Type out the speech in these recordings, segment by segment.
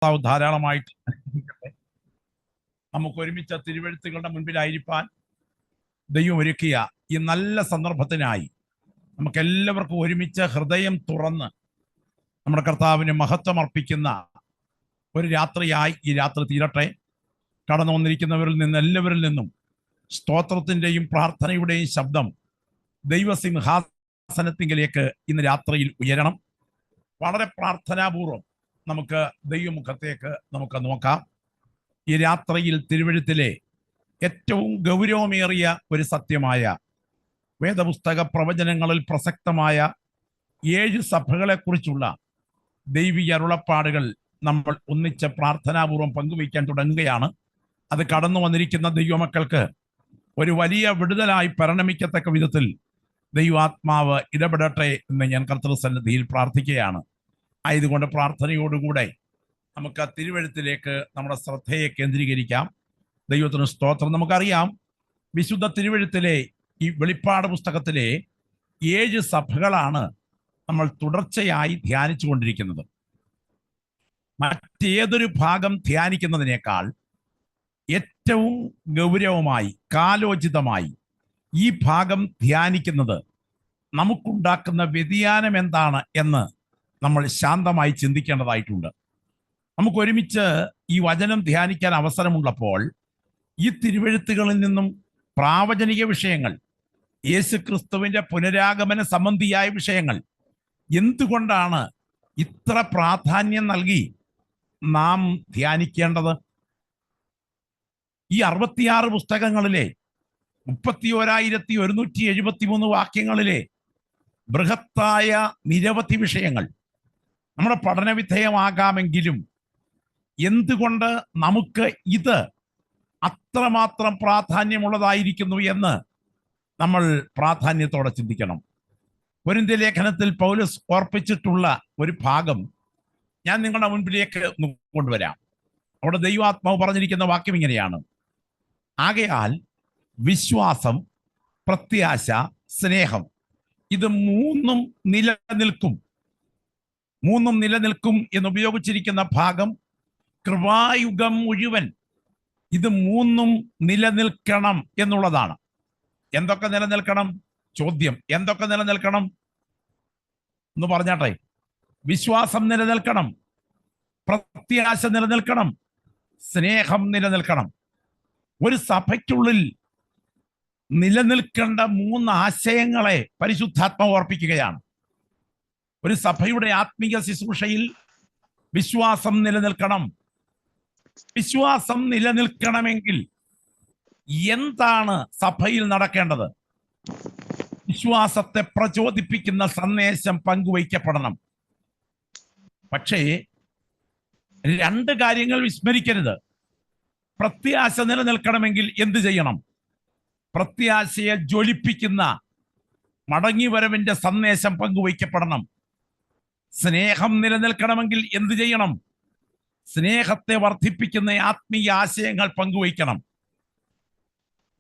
കർത്താവ് ധാരാളമായിട്ട് അനുഗ്രഹിക്കട്ടെ. നമുക്ക് ഒരുമിച്ച തിരുവെഴുത്തുകളുടെ മുൻപിലായിരിക്കാൻ ദൈവം ഒരുക്കിയ ഈ നല്ല സന്ദർഭത്തിനായി നമുക്ക് എല്ലാവർക്കും ഒരുമിച്ച് ഹൃദയം തുറന്ന് നമ്മുടെ കർത്താവിന് മഹത്വം അർപ്പിക്കുന്ന ഒരു രാത്രിയായി ഈ രാത്രി തീരട്ടെ. കടന്നു വന്നിരിക്കുന്നവരിൽ നിന്ന് എല്ലാവരിൽ നിന്നും സ്തോത്രത്തിൻ്റെയും പ്രാർത്ഥനയുടെയും ശബ്ദം ദൈവസിംഹാസനത്തിങ്കിലേക്ക് ഇന്ന് രാത്രിയിൽ ഉയരണം. വളരെ പ്രാർത്ഥനാപൂർവം നമുക്ക് ദൈവമുഖത്തേക്ക് നമുക്ക് നോക്കാം. ഈ രാത്രിയിൽ തിരുവെഴുത്തിലെ ഏറ്റവും ഗൗരവമേറിയ ഒരു സത്യമായ വേദപുസ്തക പ്രവചനങ്ങളിൽ പ്രസക്തമായ 7 സഭകളെക്കുറിച്ചുള്ള ദൈവിക അരുളപ്പാടുകൾ നമ്മൾ ഒന്നിച്ച് പ്രാർത്ഥനാപൂർവം പങ്കുവയ്ക്കാൻ തുടങ്ങുകയാണ്. അത് കടന്നു വന്നിരിക്കുന്ന ദൈവമക്കൾക്ക് ഒരു വലിയ വിടുതലായി പരിണമിക്കത്തക്ക വിധത്തിൽ ദൈവാത്മാവ് ഇടപെടട്ടെ എന്ന് ഞാൻ കർത്തൃസന്നിധിയിൽ പ്രാർത്ഥിക്കുകയാണ്. ആയതുകൊണ്ട് പ്രാർത്ഥനയോടുകൂടെ നമുക്ക് തിരുവെഴുത്തിലേക്ക് നമ്മുടെ ശ്രദ്ധയെ കേന്ദ്രീകരിക്കാം. ദൈവത്തിന് സ്തോത്രം. നമുക്കറിയാം, വിശുദ്ധ തിരുവെഴുത്തിലെ ഈ വെളിപ്പാട് പുസ്തകത്തിലെ 7 സഭകളാണ് നമ്മൾ തുടർച്ചയായി ധ്യാനിച്ചു കൊണ്ടിരിക്കുന്നത്. മറ്റേതൊരു ഭാഗം ധ്യാനിക്കുന്നതിനേക്കാൾ ഏറ്റവും ഗൗരവമായി കാലോചിതമായി ഈ ഭാഗം ധ്യാനിക്കുന്നത് നമുക്കുണ്ടാക്കുന്ന വ്യതിയാനം എന്താണ് എന്ന് നമ്മൾ ശാന്തമായി ചിന്തിക്കേണ്ടതായിട്ടുണ്ട്. നമുക്ക് ഒരുമിച്ച് ഈ വചനം ധ്യാനിക്കാൻ അവസരമുള്ളപ്പോൾ ഈ തിരുവെഴുത്തുകളിൽ നിന്നും പ്രാവചനിക വിഷയങ്ങൾ, യേശുക്രിസ്തുവിന്റെ പുനരാഗമന സംബന്ധിയായ വിഷയങ്ങൾ എന്തുകൊണ്ടാണ് ഇത്ര പ്രാധാന്യം നൽകി നാം ധ്യാനിക്കേണ്ടത്? ഈ 66 പുസ്തകങ്ങളിലെ 31,173 വാക്യങ്ങളിലെ ബൃഹത്തായ നിരവധി വിഷയങ്ങൾ നമ്മുടെ പഠനവിധേയമാകാമെങ്കിലും എന്തുകൊണ്ട് നമുക്ക് ഇത് അത്രമാത്രം പ്രാധാന്യമുള്ളതായിരിക്കുന്നു എന്ന് നമ്മൾ പ്രാധാന്യത്തോടെ ചിന്തിക്കണം. കൊരിന്ത്യ ലേഖനത്തിൽ പൗലോസ് ഓർപ്പിച്ചിട്ടുള്ള ഒരു ഭാഗം ഞാൻ നിങ്ങളുടെ മുൻപിലേക്ക് കൊണ്ടുവരാം. അവിടെ ദൈവാത്മാവ് പറഞ്ഞിരിക്കുന്ന വാക്യം ഇങ്ങനെയാണ്: ആകയാൽ വിശ്വാസം, പ്രത്യാശ, സ്നേഹം, ഇത് മൂന്നും നിലനിൽക്കും എന്ന് ഉപയോഗിച്ചിരിക്കുന്ന ഭാഗം കൃപായുഗം മുഴുവൻ ഇത് മൂന്നും നിലനിൽക്കണം എന്നുള്ളതാണ്. എന്തൊക്കെ നിലനിൽക്കണം? ചോദ്യം, എന്തൊക്കെ നിലനിൽക്കണം എന്ന് പറഞ്ഞാട്ടെ. വിശ്വാസം നിലനിൽക്കണം, പ്രത്യാശ നിലനിൽക്കണം, സ്നേഹം നിലനിൽക്കണം. ഒരു സഭയ്ക്കുള്ളിൽ നിലനിൽക്കേണ്ട 3 ആശയങ്ങളെ പരിശുദ്ധാത്മാവ് ഓർപ്പിക്കുകയാണ്. ഒരു സഭയുടെ ആത്മീയ ശുശ്രൂഷയിൽ വിശ്വാസം നിലനിൽക്കണം. വിശ്വാസം നിലനിൽക്കണമെങ്കിൽ എന്താണ് സഭയിൽ നടക്കേണ്ടത്? വിശ്വാസത്തെ പ്രചോദിപ്പിക്കുന്ന സന്ദേശം പങ്കുവയ്ക്കപ്പെടണം. പക്ഷേ 2 കാര്യങ്ങൾ വിസ്മരിക്കരുത്. പ്രത്യാശ നിലനിൽക്കണമെങ്കിൽ എന്ത് ചെയ്യണം? പ്രത്യാശയെ ജ്വലിപ്പിക്കുന്ന മടങ്ങിവരവിന്റെ സന്ദേശം പങ്കുവയ്ക്കപ്പെടണം. സ്നേഹം നിലനിൽക്കണമെങ്കിൽ എന്ത് ചെയ്യണം? സ്നേഹത്തെ വർദ്ധിപ്പിക്കുന്ന ആത്മീയ ആശയങ്ങൾ പങ്കുവയ്ക്കണം.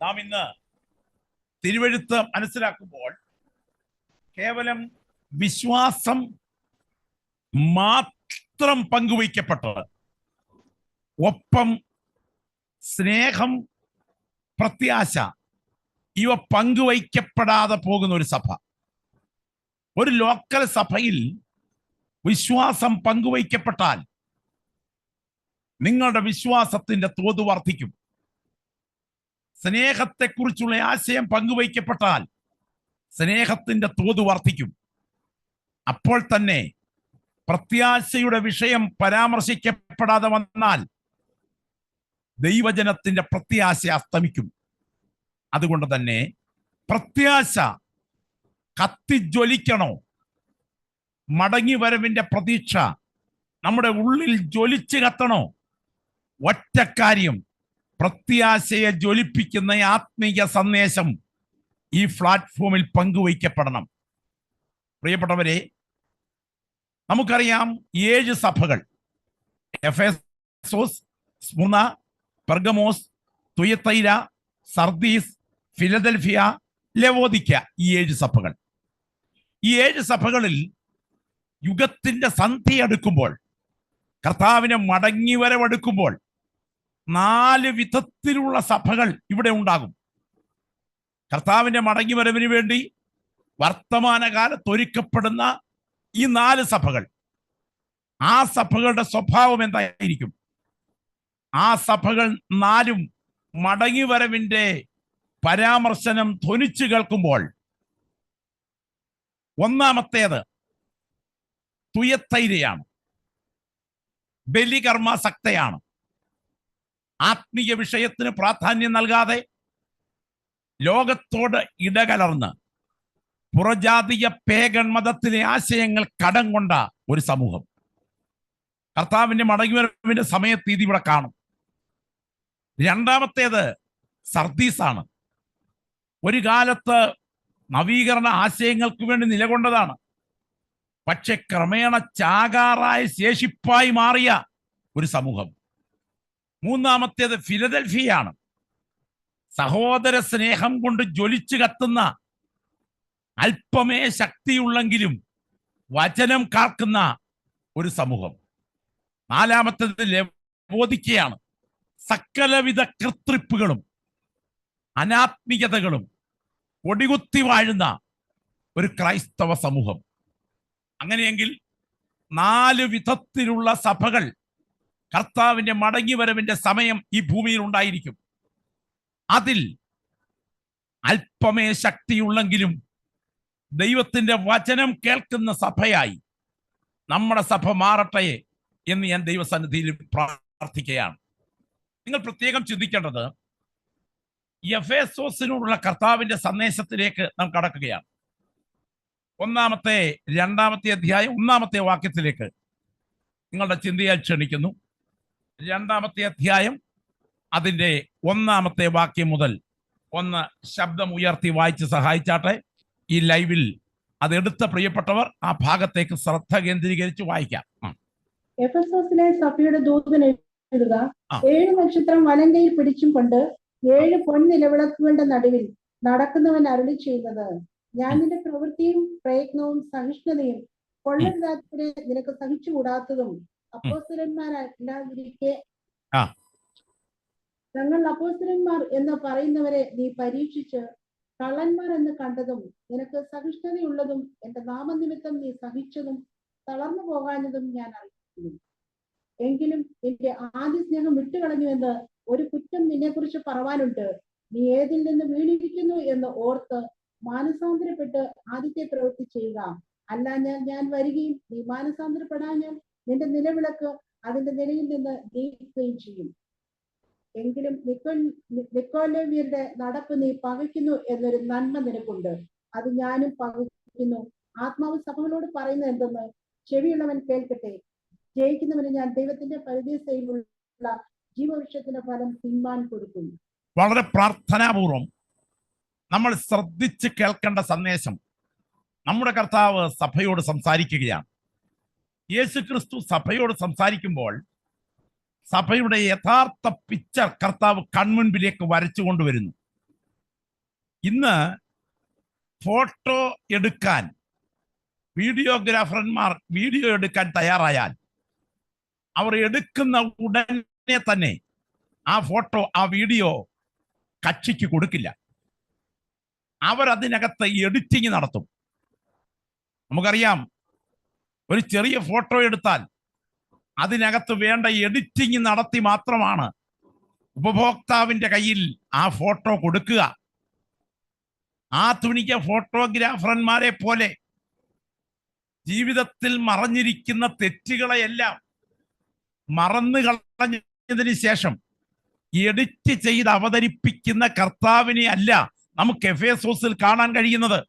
നാം ഇന്ന് തിരുവെഴുത്ത് മനസ്സിലാക്കുമ്പോൾ കേവലം വിശ്വാസം മാത്രം പങ്കുവയ്ക്കപ്പെട്ടത്, ഒപ്പം സ്നേഹം, പ്രത്യാശ ഇവ പങ്കുവയ്ക്കപ്പെടാതെ പോകുന്ന ഒരു സഭ, ഒരു ലോക്കൽ സഭയിൽ വിശ്വാസം പങ്കുവയ്ക്കപ്പെട്ടാൽ നിങ്ങളുടെ വിശ്വാസത്തിന്റെ തോത് വർദ്ധിക്കും. സ്നേഹത്തെക്കുറിച്ചുള്ള ആശയം പങ്കുവയ്ക്കപ്പെട്ടാൽ സ്നേഹത്തിന്റെ തോത് വർദ്ധിക്കും. അപ്പോൾ തന്നെ പ്രത്യാശയുടെ വിഷയം പരാമർശിക്കപ്പെടാതെ വന്നാൽ ദൈവജനത്തിന്റെ പ്രത്യാശ അസ്തമിക്കും. അതുകൊണ്ട് തന്നെ പ്രത്യാശ കത്തിജ്വലിക്കണോ? മടങ്ങിവരവിന്റെ പ്രതീക്ഷ നമ്മുടെ ഉള്ളിൽ ജ്വലിച്ച് കത്തണോ? ഒറ്റ കാര്യം, പ്രത്യാശയെ ജ്വലിപ്പിക്കുന്ന ആത്മീയ സന്ദേശം ഈ പ്ലാറ്റ്ഫോമിൽ പങ്കുവയ്ക്കപ്പെടണം. പ്രിയപ്പെട്ടവരെ, നമുക്കറിയാം 7 സഭകൾ: Ephesus, Smyrna, Pergamos, തുയത്തൈര, Sardis, Philadelphia, ലവോദിക്ക. ഈ 7 സഭകൾ. ഈ 7 സഭകളിൽ യുഗത്തിന്റെ സന്ധ്യ അടുക്കുമ്പോൾ കർത്താവിനെ മടങ്ങി വരവെടുക്കുമ്പോൾ 4 വിധത്തിലുള്ള സഭകൾ ഇവിടെ ഉണ്ടാകും. കർത്താവിന്റെ മടങ്ങി വരവിന് വേണ്ടി വർത്തമാനകാലത്ത് ഒരുക്കപ്പെടുന്ന ഈ 4 സഭകൾ, ആ സഭകളുടെ സ്വഭാവം എന്തായിരിക്കും? ആ സഭകൾ 4ഉം മടങ്ങി വരവിന്റെ പരാമർശനം ധ്വനിച്ചു കേൾക്കുമ്പോൾ, ഒന്നാമത്തേത് തുയത്തൈരയാണ്, ബലികർമാസക്തയാണ്. ആത്മീയ വിഷയത്തിന് പ്രാധാന്യം നൽകാതെ ലോകത്തോട് ഇടകലർന്ന് പുറജാതീയ പേഗൺ മതത്തിലെ ആശയങ്ങൾ കടം കൊണ്ട ഒരു സമൂഹം. കർത്താവിന്റെ മടങ്ങിവരവിന്റെ സമയത്ത് ഇത് ഇവിടെ കാണും. രണ്ടാമത്തേത് സർദീസാണ്. ഒരു കാലത്ത് നവീകരണ ആശയങ്ങൾക്ക് വേണ്ടി നിലകൊണ്ടതാണ്. പക്ഷെ ക്രമേണ ചാകാറായ ശേഷിപ്പായി മാറിയ ഒരു സമൂഹം. മൂന്നാമത്തേത് ഫിലദൽഫിയാണ്. സഹോദര സ്നേഹം കൊണ്ട് ജ്വലിച്ചു കത്തുന്ന, അല്പമേ ശക്തിയുള്ളെങ്കിലും വചനം കാക്കുന്ന ഒരു സമൂഹം. നാലാമത്തേത് ലവോദിക്കയാണ്. സകലവിധ കൃത്രിപ്പുകളും അനാത്മികതകളും ഒടികുത്തി വാഴുന്ന ഒരു ക്രൈസ്തവ സമൂഹം. അങ്ങനെയെങ്കിൽ 4 വിധത്തിലുള്ള സഭകൾ കർത്താവിന്റെ മടങ്ങിവരവിന്റെ സമയം ഈ ഭൂമിയിൽ ഉണ്ടായിരിക്കും. അതിൽ അല്പമേ ശക്തിയുള്ളെങ്കിലും ദൈവത്തിന്റെ വചനം കേൾക്കുന്ന സഭയായി നമ്മുടെ സഭ മാറട്ടെ എന്ന് ഞാൻ ദൈവസന്നിധിയിൽ പ്രാർത്ഥിക്കുകയാണ്. നിങ്ങൾ പ്രത്യേകം ചിന്തിക്കേണ്ടത്, എഫേസോസിനോടുള്ള കർത്താവിന്റെ സന്ദേശത്തിലേക്ക് നാം കടക്കുകയാണ്. 2-ാമത്തെ അധ്യായം 1-ാമത്തെ വാക്യത്തിലേക്ക് നിങ്ങളുടെ ചിന്തയാൽ ക്ഷണിക്കുന്നു. 2-ാമത്തെ അധ്യായം അതിൻ്റെ 1-ാമത്തെ വാക്യം മുതൽ ഒന്ന് ശബ്ദം ഉയർത്തി വായിച്ച് സഹായിച്ചാട്ടെ. ഈ ലൈവിൽ അതെടുത്ത പ്രിയപ്പെട്ടവർ ആ ഭാഗത്തേക്ക് ശ്രദ്ധ കേന്ദ്രീകരിച്ച് വായിക്കാം. എഫെസോസിലെ സഭയുടെ ദൂതൻ എഴുതുക, 7 നക്ഷത്രം വലങ്കയിൽ പിടിച്ചും കൊണ്ട് 7 പൊൻനിലവിളക്കുകളുടെ നടുവിൽ നടക്കുന്നവൻ അരുളി ചെയ്യുന്നത്, ഞാൻ നിന്റെ പ്രവൃത്തിയും പ്രയത്നവും സഹിഷ്ണുതയും കൊള്ളരുതാത്തവരെ നിനക്ക് സഹിച്ചുകൂടാത്തതും അപ്പോസ്തലന്മാരല്ലാതിരിക്കെ തങ്ങൾ അപ്പോസ്തലന്മാർ എന്ന് പറയുന്നവരെ നീ പരീക്ഷിച്ച് കള്ളന്മാർ എന്ന് കണ്ടതും നിനക്ക് സഹിഷ്ണുതയുള്ളതും എന്റെ നാമനിമിത്തം നീ സഹിച്ചതും തളർന്നു പോകാഞ്ഞതും ഞാൻ അറിയിക്കുന്നു. എങ്കിലും എന്റെ ആദ്യ സ്നേഹം വിട്ടുകളഞ്ഞുവെന്ന് ഒരു കുറ്റം നിന്നെക്കുറിച്ച് പറവാനുണ്ട്. നീ ഏതിൽ നിന്ന് വീണിരിക്കുന്നു എന്ന് ഓർത്ത് മാനസാന്തരപ്പെട്ട് ആദ്യത്തെ പ്രവൃത്തി ചെയ്യുക. അല്ലാഞ്ഞാൽ ഞാൻ വരികയും നീ മാനസാന്തരപ്പെടാഞ്ഞാൽ നിന്റെ നിലവിളക്ക് അതിന്റെ നിലയിൽ നിന്ന് നീക്കുകയും ചെയ്യും. എങ്കിലും നിക്കോലോവ്യരുടെ നടപ്പ് നീ പകയ്ക്കുന്നു എന്നൊരു നന്മ നിനക്കുണ്ട്. അത് ഞാനും പകയ്ക്കുന്നു. ആത്മാവ് സഭകളോട് പറയുന്നത് എന്തെന്ന് ചെവിയുള്ളവൻ കേൾക്കട്ടെ. ജയിക്കുന്നവന് ഞാൻ ദൈവത്തിന്റെ പരിധിയിലുള്ള ജീവവൃക്ഷത്തിന്റെ ഫലം തിന്മാൻ കൊടുക്കും. വളരെ പ്രാർത്ഥനാപൂർവം നമ്മൾ ശ്രദ്ധിച്ച് കേൾക്കേണ്ട സന്ദേശം നമ്മുടെ കർത്താവ് സഭയോട് സംസാരിക്കുകയാണ്. യേശു ക്രിസ്തു സഭയോട് സംസാരിക്കുമ്പോൾ സഭയുടെ യഥാർത്ഥ പിക്ചർ കർത്താവ് കൺമുൻപിലേക്ക് വരച്ചു കൊണ്ടുവരുന്നു. ഇന്ന് ഫോട്ടോ എടുക്കാൻ വീഡിയോഗ്രാഫർമാർ വീഡിയോ എടുക്കാൻ തയ്യാറായാൽ അവർ എടുക്കുന്ന ഉടനെ തന്നെ ആ ഫോട്ടോ ആ വീഡിയോ കക്ഷിക്ക് കൊടുക്കില്ല. അവരതിനകത്ത് എഡിറ്റിംഗ് നടത്തും. നമുക്കറിയാം, ഒരു ചെറിയ ഫോട്ടോ എടുത്താൽ അതിനകത്ത് വേണ്ട എഡിറ്റിംഗ് നടത്തി മാത്രമാണ് ഉപഭോക്താവിന്റെ കയ്യിൽ ആ ഫോട്ടോ കൊടുക്കുക. ആധുനിക ഫോട്ടോഗ്രാഫർമാരെ പോലെ ജീവിതത്തിൽ മറഞ്ഞിരിക്കുന്ന തെറ്റുകളെയെല്ലാം മറന്നു കളഞ്ഞതിന് ശേഷം എഡിറ്റ് ചെയ്ത് അവതരിപ്പിക്കുന്ന കർത്താവിനെ അല്ല നമുക്ക് എഫേസോസിൽ കാണാൻ കഴിയുന്നത്.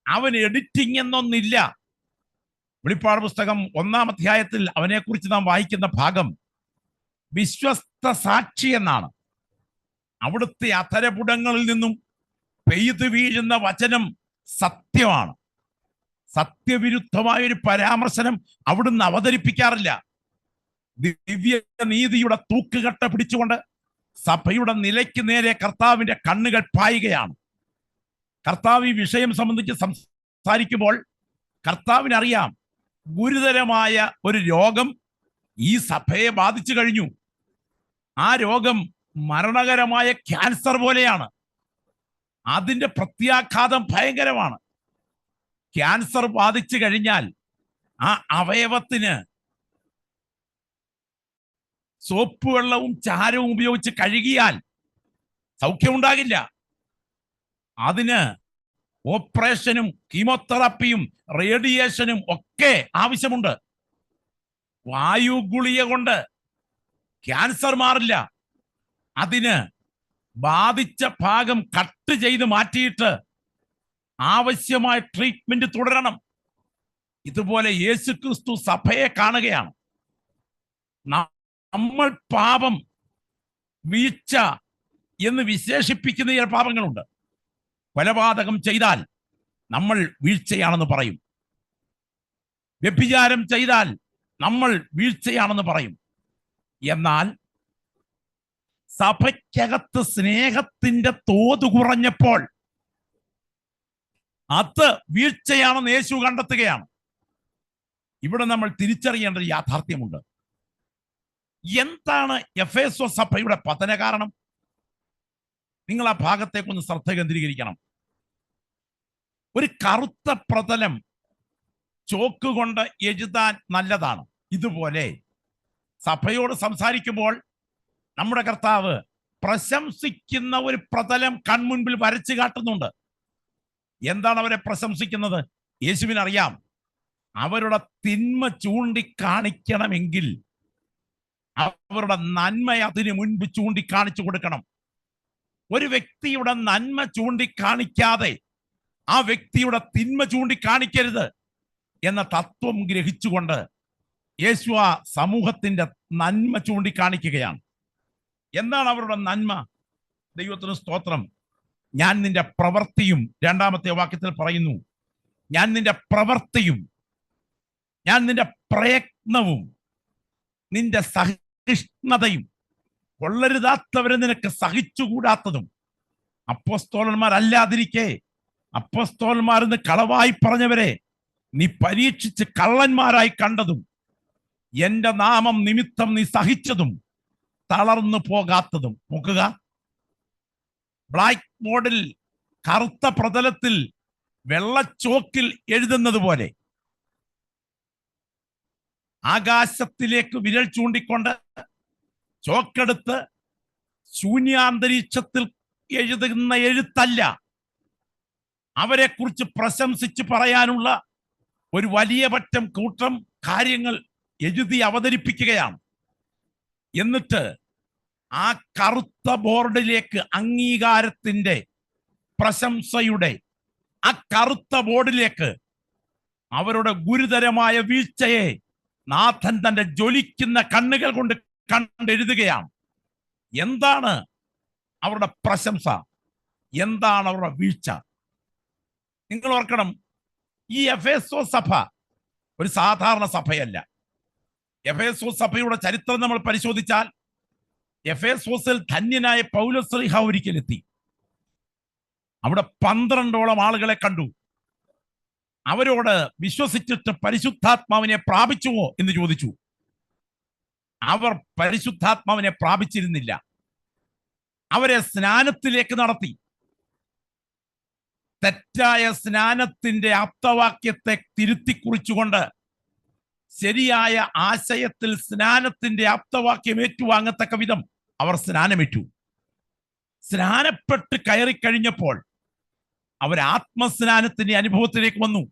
അവൻ എഡിറ്റിംഗ് എന്നൊന്നില്ല. വെളിപ്പാട് പുസ്തകം 1-ാം അധ്യായത്തിൽ അവനെക്കുറിച്ച് നാം വായിക്കുന്ന ഭാഗം വിശ്വസ്ത സാക്ഷി എന്നാണ്. അവിടുത്തെ അധരപുടങ്ങളിൽ നിന്നും പെയ്തു വീഴുന്ന വചനം സത്യമാണ്. സത്യവിരുദ്ധമായൊരു പരാമർശനം അവിടുന്ന് അവതരിപ്പിക്കാറില്ല. ദിവ്യ നീതിയുടെ തൂക്കുകട്ട പിടിച്ചുകൊണ്ട് സഭയുടെ നിലയ്ക്ക് നേരെ കർത്താവിന്റെ കണ്ണുകൾ പായുകയാണ്. കർത്താവ് ഈ വിഷയം സംബന്ധിച്ച് സംസാരിക്കുമ്പോൾ കർത്താവിനറിയാം ഗുരുതരമായ ഒരു രോഗം ഈ സഭയെ ബാധിച്ചു കഴിഞ്ഞു. ആ രോഗം മരണകരമായ ക്യാൻസർ പോലെയാണ്. അതിന്റെ പ്രത്യാഘാതം ഭയങ്കരമാണ്. ക്യാൻസർ ബാധിച്ചു കഴിഞ്ഞാൽ ആ അവയവത്തിന് സോപ്പ് വെള്ളവും ചാരവും ഉപയോഗിച്ച് കഴുകിയാൽ സൗഖ്യമുണ്ടാകില്ല. അതിന് ഓപ്പറേഷനും കീമോതെറാപ്പിയും റേഡിയേഷനും ഒക്കെ ആവശ്യമുണ്ട്. വായു ഗുളിക കൊണ്ട് ക്യാൻസർ മാറില്ല. അതിന് ബാധിച്ച ഭാഗം കട്ട് ചെയ്ത് മാറ്റിയിട്ട് ആവശ്യമായ ട്രീറ്റ്മെന്റ് തുടരണം. ഇതുപോലെ യേശുക്രിസ്തു സഭയെ കാണുകയാണ്. നമ്മൾ പാപം, വീഴ്ച എന്ന് വിശേഷിപ്പിക്കുന്ന ചില പാപങ്ങളുണ്ട്. കൊലപാതകം ചെയ്താൽ നമ്മൾ വീഴ്ചയാണെന്ന് പറയും. വ്യഭിചാരം ചെയ്താൽ നമ്മൾ വീഴ്ചയാണെന്ന് പറയും. എന്നാൽ സഭയ്ക്കകത്ത് സ്നേഹത്തിന്റെ തോത് കുറഞ്ഞപ്പോൾ അത് വീഴ്ചയാണെന്ന് യേശു കണ്ടെത്തുകയാണ്. ഇവിടെ നമ്മൾ തിരിച്ചറിയേണ്ട ഒരു യാഥാർത്ഥ്യമുണ്ട്. എന്താണ് എഫേസോസ് സഭയുടെ പതന കാരണം? നിങ്ങൾ ആ ഭാഗത്തേക്കൊന്ന് ശ്രദ്ധ കേന്ദ്രീകരിക്കണം. ഒരു കറുത്ത പ്രതലം ചോക്ക് കൊണ്ട് എഴുതാൻ നല്ലതാണ്. ഇതുപോലെ സഭയോട് സംസാരിക്കുമ്പോൾ നമ്മുടെ കർത്താവ് പ്രശംസിക്കുന്ന ഒരു പ്രതലം കൺമുൻപിൽ വരച്ചു കാട്ടുന്നുണ്ട്. എന്താണ് അവരെ പ്രശംസിക്കുന്നത്? യേശുവിനറിയാം അവരുടെ തിന്മ ചൂണ്ടിക്കാണിക്കണമെങ്കിൽ അവരുടെ നന്മ അതിന് മുൻപ് ചൂണ്ടിക്കാണിച്ചു കൊടുക്കണം. ഒരു വ്യക്തിയുടെ നന്മ ചൂണ്ടിക്കാണിക്കാതെ ആ വ്യക്തിയുടെ തിന്മ ചൂണ്ടിക്കാണിക്കരുത് എന്ന തത്വം ഗ്രഹിച്ചുകൊണ്ട് യേശു ആ സമൂഹത്തിന്റെ നന്മ ചൂണ്ടിക്കാണിക്കുകയാണ്. എന്താണ് അവരുടെ നന്മ? ദൈവത്തിന് സ്തോത്രം. ഞാൻ നിന്റെ പ്രവൃത്തിയും, രണ്ടാമത്തെ വാക്യത്തിൽ പറയുന്നു, ഞാൻ നിന്റെ പ്രവൃത്തിയും, ഞാൻ നിന്റെ പ്രയത്നവും, നിന്റെ സഹിഷ്ണുതയും, കൊള്ളരുതാത്തവരെ നിനക്ക് സഹിച്ചുകൂടാത്തതും, അപ്പോസ്തലന്മാരല്ലാതിരിക്കെ അപ്പോസ്തലന്മാരെന്ന് കളവായി പറഞ്ഞവരെ നീ പരീക്ഷിച്ച് കള്ളന്മാരായി കണ്ടതും, എന്റെ നാമം നിമിത്തം നീ സഹിച്ചതും, തളർന്നു പോകാത്തതും. നോക്കുക, ബ്ലാക്ക് ബോർഡിൽ കറുത്ത പ്രതലത്തിൽ വെള്ളച്ചോക്കിൽ എഴുതുന്നത് പോലെ ആകാശത്തിലേക്ക് വിരൽ ചൂണ്ടിക്കൊണ്ട് ചോക്കെടുത്ത് ശൂന്യാന്തരീക്ഷത്തിൽ എഴുതുന്ന എഴുത്തല്ല. അവരെ കുറിച്ച് പ്രശംസിച്ച് പറയാനുള്ള ഒരു വലിയ പറ്റം കൂട്ടം കാര്യങ്ങൾ എഴുതി അവതരിപ്പിക്കുകയാണ്. എന്നിട്ട് ആ കറുത്ത ബോർഡിലേക്ക് അംഗീകാരത്തിന്റെ, പ്രശംസയുടെ ആ കറുത്ത ബോർഡിലേക്ക് അവരുടെ ഗുരുതരമായ വീഴ്ചയെ നാഥൻ തന്റെ ജ്വലിക്കുന്ന കണ്ണുകൾ കൊണ്ട് കണ്ടെഴുതുകയാണ്. എന്താണ് അവരുടെ പ്രശംസ? എന്താണ് അവരുടെ വീഴ്ച? നിങ്ങൾ ഓർക്കണം, ഈ എഫേസോസ് സഭ ഒരു സാധാരണ സഭയല്ല. എഫേസോസ് സഭയുടെ ചരിത്രം നമ്മൾ പരിശോധിച്ചാൽ എഫേസോസിൽ ധന്യനായ പൗലോസ് ശ്ലീഹ ഒരിക്കലെത്തി. അവിടെ 12ഓളം ആളുകളെ കണ്ടു. അവരോട് വിശ്വസിച്ചിട്ട് പരിശുദ്ധാത്മാവിനെ പ്രാപിച്ചുവോ എന്ന് ചോദിച്ചു. അവർ പരിശുദ്ധാത്മാവിനെ പ്രാപിച്ചിരുന്നില്ല. അവരെ സ്നാനത്തിലേക്ക് നടത്തി. തെറ്റായ സ്നാനത്തിന്റെ ആപ്തവാക്യത്തെ തിരുത്തി കുറിച്ചുകൊണ്ട് ശരിയായ ആശയത്തിൽ സ്നാനത്തിന്റെ ആപ്തവാക്യം ഏറ്റുവാങ്ങത്തക്ക വിധം അവർ സ്നാനമേറ്റു. സ്നാനപ്പെട്ട് കയറിക്കഴിഞ്ഞപ്പോൾ അവർ ആത്മസ്നാനത്തിന്റെ അനുഭവത്തിലേക്ക് വന്നു.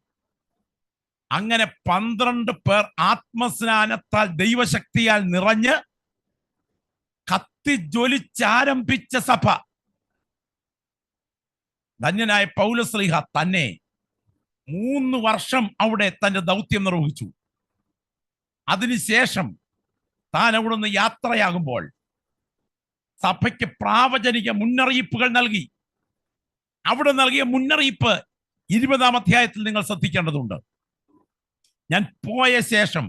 അങ്ങനെ 12 പേർ ആത്മസ്നാനത്താൽ ദൈവശക്തിയാൽ നിറഞ്ഞ് കത്തിജ്വലിച്ചാരംഭിച്ച സഭ. ധന്യനായ പൗലോസ് ശ്ലീഹ തന്നെ 3 വർഷം അവിടെ തന്റെ ദൗത്യം നിർവഹിച്ചു. അതിനുശേഷം താൻ അവിടുന്ന് യാത്രയാകുമ്പോൾ സഭയ്ക്ക് പ്രാവചനിക മുന്നറിയിപ്പുകൾ നൽകി. അവിടെ നൽകിയ മുന്നറിയിപ്പ് 20-ാം അധ്യായത്തിൽ നിങ്ങൾ ശ്രദ്ധിക്കേണ്ടതുണ്ട്. ഞാൻ പോയ ശേഷം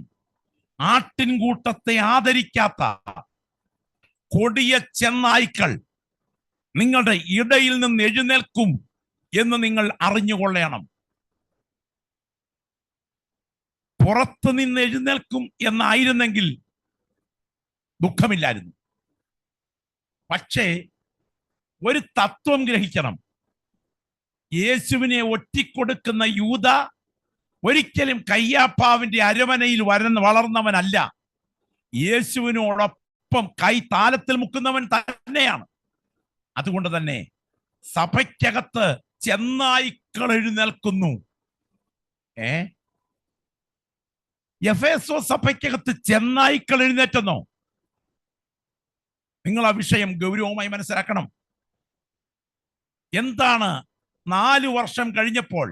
ആട്ടിൻകൂട്ടത്തെ ആദരിക്കാത്ത കൊടിയ ചെന്നായ്ക്കൾ നിങ്ങളുടെ ഇടയിൽ നിന്ന് എഴുന്നേൽക്കും എന്ന് നിങ്ങൾ അറിഞ്ഞുകൊള്ളണം. പുറത്തു നിന്ന് എഴുന്നേൽക്കും എന്നായിരുന്നെങ്കിൽ ദുഃഖമില്ലായിരുന്നു. പക്ഷേ ഒരു തത്വം ഗ്രഹിക്കണം. യേശുവിനെ ഒറ്റിക്കൊടുക്കുന്ന യൂദ ഒരിക്കലും കയ്യാപ്പാവിന്റെ അരമനയിൽ വളർന്നവനല്ല. യേശുവിനോടൊപ്പം കൈ താലത്തിൽ മുക്കുന്നവൻ തന്നെയാണ്. അതുകൊണ്ട് തന്നെ സഭയ്ക്കകത്ത് ചെന്നായ്ക്കൾ എഴുന്നേൽക്കുന്നു. എഫേസോ സഭയ്ക്കകത്ത് ചെന്നായ്ക്കൾ എഴുന്നേറ്റെന്നോ? നിങ്ങൾ ആ വിഷയം ഗൗരവമായി മനസ്സിലാക്കണം. എന്താണ് 4 വർഷം കഴിഞ്ഞപ്പോൾ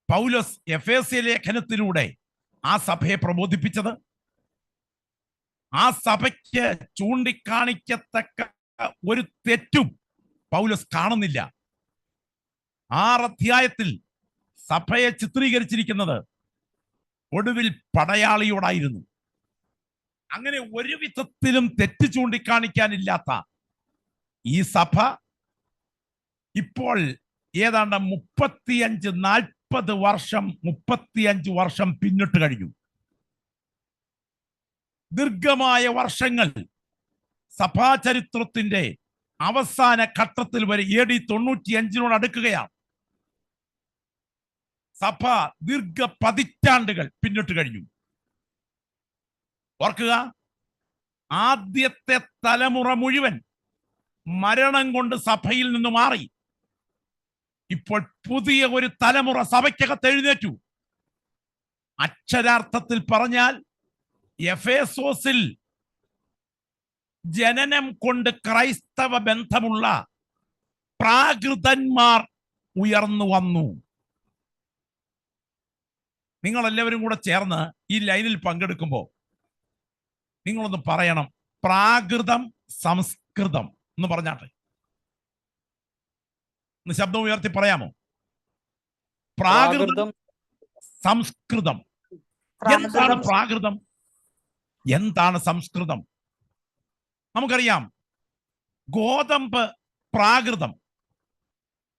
പൗലോസ് എഫേസ്യ ലേഖനത്തിലൂടെ ആ സഭയെ പ്രബോധിപ്പിച്ചത്? ആ സഭയ്ക്ക് ചൂണ്ടിക്കാണിക്കത്തക്ക ഒരു തെറ്റും പൗലോസ് കാണുന്നില്ല. 6 അധ്യായത്തിൽ സഭയെ ചിത്രീകരിച്ചിരിക്കുന്നത് ഒടുവിൽ പടയാളിയോടായിരുന്നു. അങ്ങനെ ഒരു വിധത്തിലും തെറ്റ് ചൂണ്ടിക്കാണിക്കാനില്ലാത്ത ഈ സഭ ഇപ്പോൾ ഏതാണ്ട് 35 വർഷം പിന്നിട്ട് കഴിഞ്ഞു. ദീർഘമായ വർഷങ്ങൾ സഭാചരിത്രത്തിന്റെ അവസാന ഘട്ടത്തിൽ വരെ AD 95 അടുക്കുകയാണ്. സഭ ദീർഘ പതിറ്റാണ്ടുകൾ പിന്നിട്ട് കഴിഞ്ഞു. ഓർക്കുക, ആദ്യത്തെ തലമുറ മുഴുവൻ മരണം കൊണ്ട് സഭയിൽ നിന്ന് മാറി. ഇപ്പോൾ പുതിയ ഒരു തലമുറ സഭയ്ക്കകത്ത് എഴുന്നേറ്റു. അക്ഷരാർത്ഥത്തിൽ പറഞ്ഞാൽ എഫേസോസിൽ ജനനം കൊണ്ട് ക്രൈസ്തവ ബന്ധമുള്ള പ്രാകൃതന്മാർ ഉയർന്നു വന്നു. നിങ്ങൾ എല്ലാവരും കൂടെ ചേർന്ന് ഈ ലൈനിൽ പങ്കെടുക്കുമ്പോൾ നിങ്ങളൊന്ന് പറയണം, പ്രാകൃതം സംസ്കൃതം എന്ന് പറഞ്ഞാട്ടെ. ഒന്ന് ശബ്ദം ഉയർത്തി പറയാമോ? പ്രാകൃതം സംസ്കൃതം. എന്താണ് പ്രാകൃതം? എന്താണ് സംസ്കൃതം? നമുക്കറിയാം, ഗോതമ്പ് പ്രാകൃതം,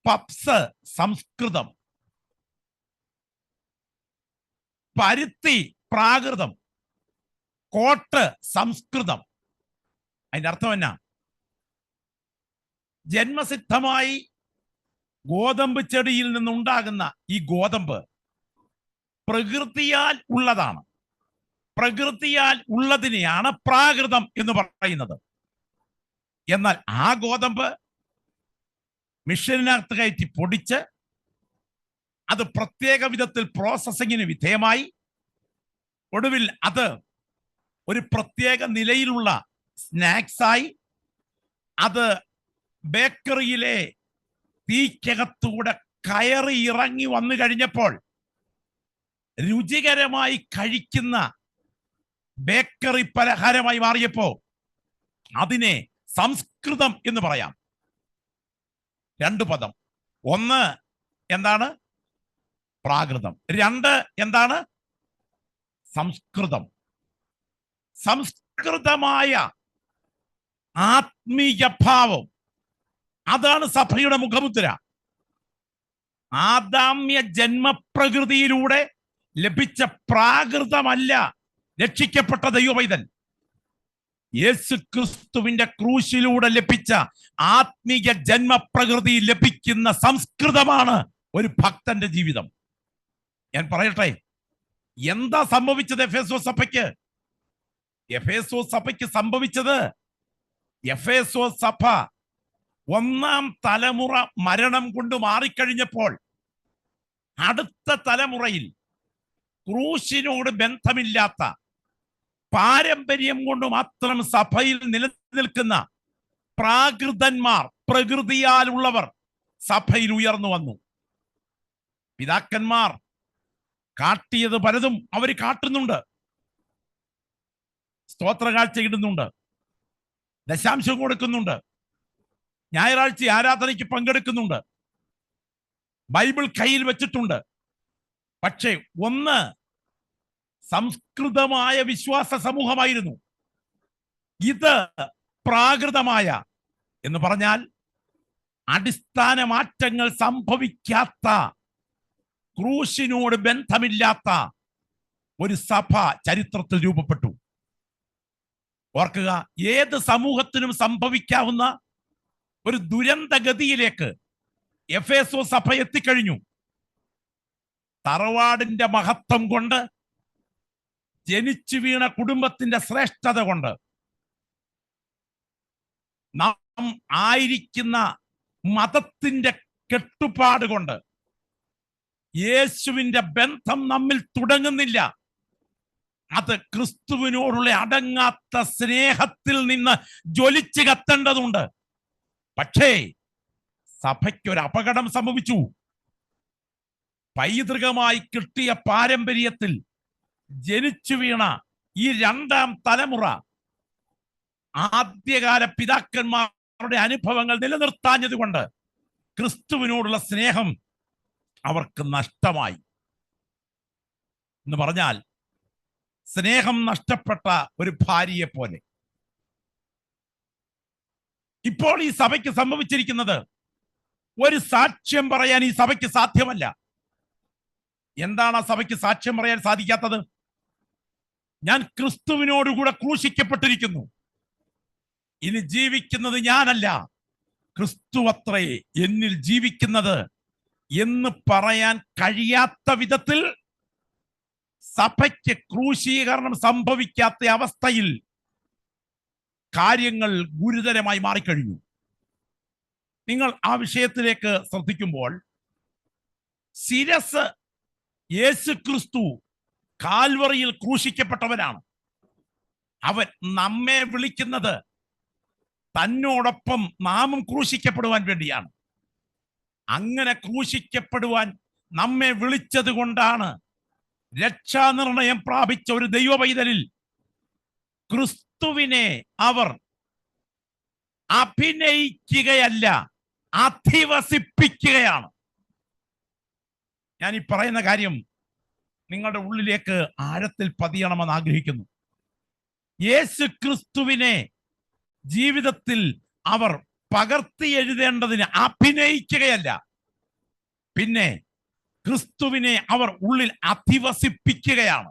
പപ്സ് സംസ്കൃതം, പരുത്തി പ്രാകൃതം, കോട്ട് സംസ്കൃതം. അതിന്റെ അർത്ഥം എന്നാ? ജന്മസിദ്ധമായി ഗോതമ്പ് ചെടിയിൽ നിന്നുണ്ടാകുന്ന ഈ ഗോതമ്പ് പ്രകൃതിയാൽ ഉള്ളതാണ്. പ്രകൃതിയാൽ ഉള്ളതിനെയാണ് പ്രാകൃതം എന്ന് പറയുന്നത്. എന്നാൽ ആ ഗോതമ്പ് മിഷനകത്ത് കയറ്റി പൊടിച്ച് അത് പ്രത്യേക വിധത്തിൽ പ്രോസസ്സിങ്ങിന് വിധേയമായി ഒടുവിൽ അത് ഒരു പ്രത്യേക നിലയിലുള്ള സ്നാക്സായി അത് ബേക്കറിയിലെ തീക്കകത്തൂടെ കയറി ഇറങ്ങി വന്നു കഴിഞ്ഞപ്പോൾ രുചികരമായി കഴിക്കുന്ന ബേക്കറി പലഹാരമായി മാറിയപ്പോ അതിനെ സംസ്കൃതം എന്ന് പറയാം. 2 പദം. 1 എന്താണ്? പ്രാകൃതം. 2 എന്താണ്? സംസ്കൃതം. സംസ്കൃതമായ ആത്മീയ ഭാവം, അതാണ് സഭയുടെ മുഖമുദ്ര. ആദാമ്യ ജന്മപ്രകൃതിയിലൂടെ ലഭിച്ച പ്രാകൃതമല്ല രക്ഷിക്കപ്പെട്ട ദൈവപൈതൽ. യേശു ക്രിസ്തുവിന്റെ ക്രൂശിലൂടെ ലഭിച്ച ആത്മീയ ജന്മപ്രകൃതി ലഭിക്കുന്ന സംസ്കൃതമാണ് ഒരു ഭക്തന്റെ ജീവിതം. ഞാൻ പറയട്ടെ, എന്താ സംഭവിച്ചത് എഫേസോ സഭയ്ക്ക്? എഫേസോ സഭയ്ക്ക് സംഭവിച്ചത്, എഫേസോ സഭ 1ാം തലമുറ മരണം കൊണ്ട് മാറിക്കഴിഞ്ഞപ്പോൾ അടുത്ത തലമുറയിൽ ക്രൂശിനോട് ബന്ധമില്ലാത്ത പാരമ്പര്യം കൊണ്ട് മാത്രം സഭയിൽ നിലനിൽക്കുന്ന പ്രാകൃതന്മാർ, പ്രകൃതിയാലുള്ളവർ സഭയിൽ ഉയർന്നു വന്നു. പിതാക്കന്മാർ കാട്ടിയത് പലതും അവർ കാട്ടുന്നുണ്ട്. സ്തോത്രകാഴ്ച ഇടുന്നുണ്ട്, ദശാംശം കൊടുക്കുന്നുണ്ട്, ഞായറാഴ്ച ആരാധനയ്ക്ക് പങ്കെടുക്കുന്നുണ്ട്, ബൈബിൾ കയ്യിൽ വെച്ചിട്ടുണ്ട്. പക്ഷേ ഒന്ന് സംസ്കൃതമായ വിശ്വാസ സമൂഹമായിരുന്നു. ഇത് പ്രാകൃതമായ എന്ന് പറഞ്ഞാൽ അടിസ്ഥാന മാറ്റങ്ങൾ സംഭവിക്കാത്ത, ക്രൂശിനോട് ബന്ധമില്ലാത്ത ഒരു സഭ ചരിത്രത്തിൽ രൂപപ്പെട്ടു. ഓർക്കുക, ഏത് സമൂഹത്തിനും സംഭവിക്കാവുന്ന ഒരു ദുരന്തഗതിയിലേക്ക് എഫേസോ സഭ എത്തിക്കഴിഞ്ഞു. തറവാടിന്റെ മഹത്വം കൊണ്ട്, ജനിച്ചു വീണ കുടുംബത്തിന്റെ ശ്രേഷ്ഠത കൊണ്ട്, നാം ആയിരിക്കുന്ന മതത്തിന്റെ കെട്ടുപാട് കൊണ്ട് യേശുവിന്റെ ബന്ധം നമ്മിൽ തുടങ്ങുന്നില്ല. അത് ക്രിസ്തുവിനോടുള്ള അടങ്ങാത്ത സ്നേഹത്തിൽ നിന്ന് ജ്വലിച്ച് കത്തേണ്ടതുണ്ട്. പക്ഷേ സഭയ്ക്കൊരു അപകടം സംഭവിച്ചു. പൈതൃകമായി കിട്ടിയ പാരമ്പര്യത്തിൽ ജനിച്ചു വീണ ഈ രണ്ടാം തലമുറ ആദ്യകാല പിതാക്കന്മാരുടെ അനുഭവങ്ങൾ നിലനിർത്താഞ്ഞതുകൊണ്ട് ക്രിസ്തുവിനോടുള്ള സ്നേഹം അവർക്ക് നഷ്ടമായി. എന്ന് പറഞ്ഞാൽ സ്നേഹം നഷ്ടപ്പെട്ട ഒരു ഭാര്യയെ പോലെ ഇപ്പോൾ ഈ സഭയ്ക്ക് സംഭവിച്ചിരിക്കുന്നത്, ഒരു സാക്ഷ്യം പറയാൻ ഈ സഭയ്ക്ക് സാധ്യമല്ല. എന്താണ് ആ സഭയ്ക്ക് സാക്ഷ്യം പറയാൻ സാധിക്കാത്തത്? ഞാൻ ക്രിസ്തുവിനോടുകൂടെ ക്രൂശിക്കപ്പെട്ടിരിക്കുന്നു, ഇനി ജീവിക്കുന്നത് ഞാനല്ല, ക്രിസ്തു അത്രേ എന്നിൽ ജീവിക്കുന്നത് എന്ന് പറയാൻ കഴിയാത്ത വിധത്തിൽ സഭയ്ക്ക് ക്രൂശീകരണം സംഭവിക്കാത്ത അവസ്ഥയിൽ കാര്യങ്ങൾ ഗുരുതരമായി മാറിക്കഴിഞ്ഞു. നിങ്ങൾ ആ വിഷയത്തിലേക്ക് ശ്രദ്ധിക്കുമ്പോൾ, ശിരസ് യേശു ക്രിസ്തു കാൽവറിയിൽ ക്രൂശിക്കപ്പെട്ടവനാണ്. അവൻ നമ്മെ വിളിക്കുന്നത് തന്നോടൊപ്പം നാമും ക്രൂശിക്കപ്പെടുവാൻ വേണ്ടിയാണ്. അങ്ങനെ ക്രൂശിക്കപ്പെടുവാൻ നമ്മെ വിളിച്ചത് കൊണ്ടാണ് രക്ഷാനിർണയം പ്രാപിച്ച ഒരു ദൈവ പൈതലിൽ ക്രിസ്തുവിനെ അവർ അഭിനയിക്കുകയല്ല, അധിവസിപ്പിക്കുകയാണ്. ഞാൻ ഈ പറയുന്ന കാര്യം നിങ്ങളുടെ ഉള്ളിലേക്ക് ആഴത്തിൽ പതിയണമെന്ന് ആഗ്രഹിക്കുന്നു. യേശു ക്രിസ്തുവിനെ ജീവിതത്തിൽ അവർ പകർത്തി എഴുതേണ്ടതിന് അഭിനയിക്കുകയല്ല, പിന്നെ ക്രിസ്തുവിനെ അവർ ഉള്ളിൽ അധിവസിപ്പിക്കുകയാണ്.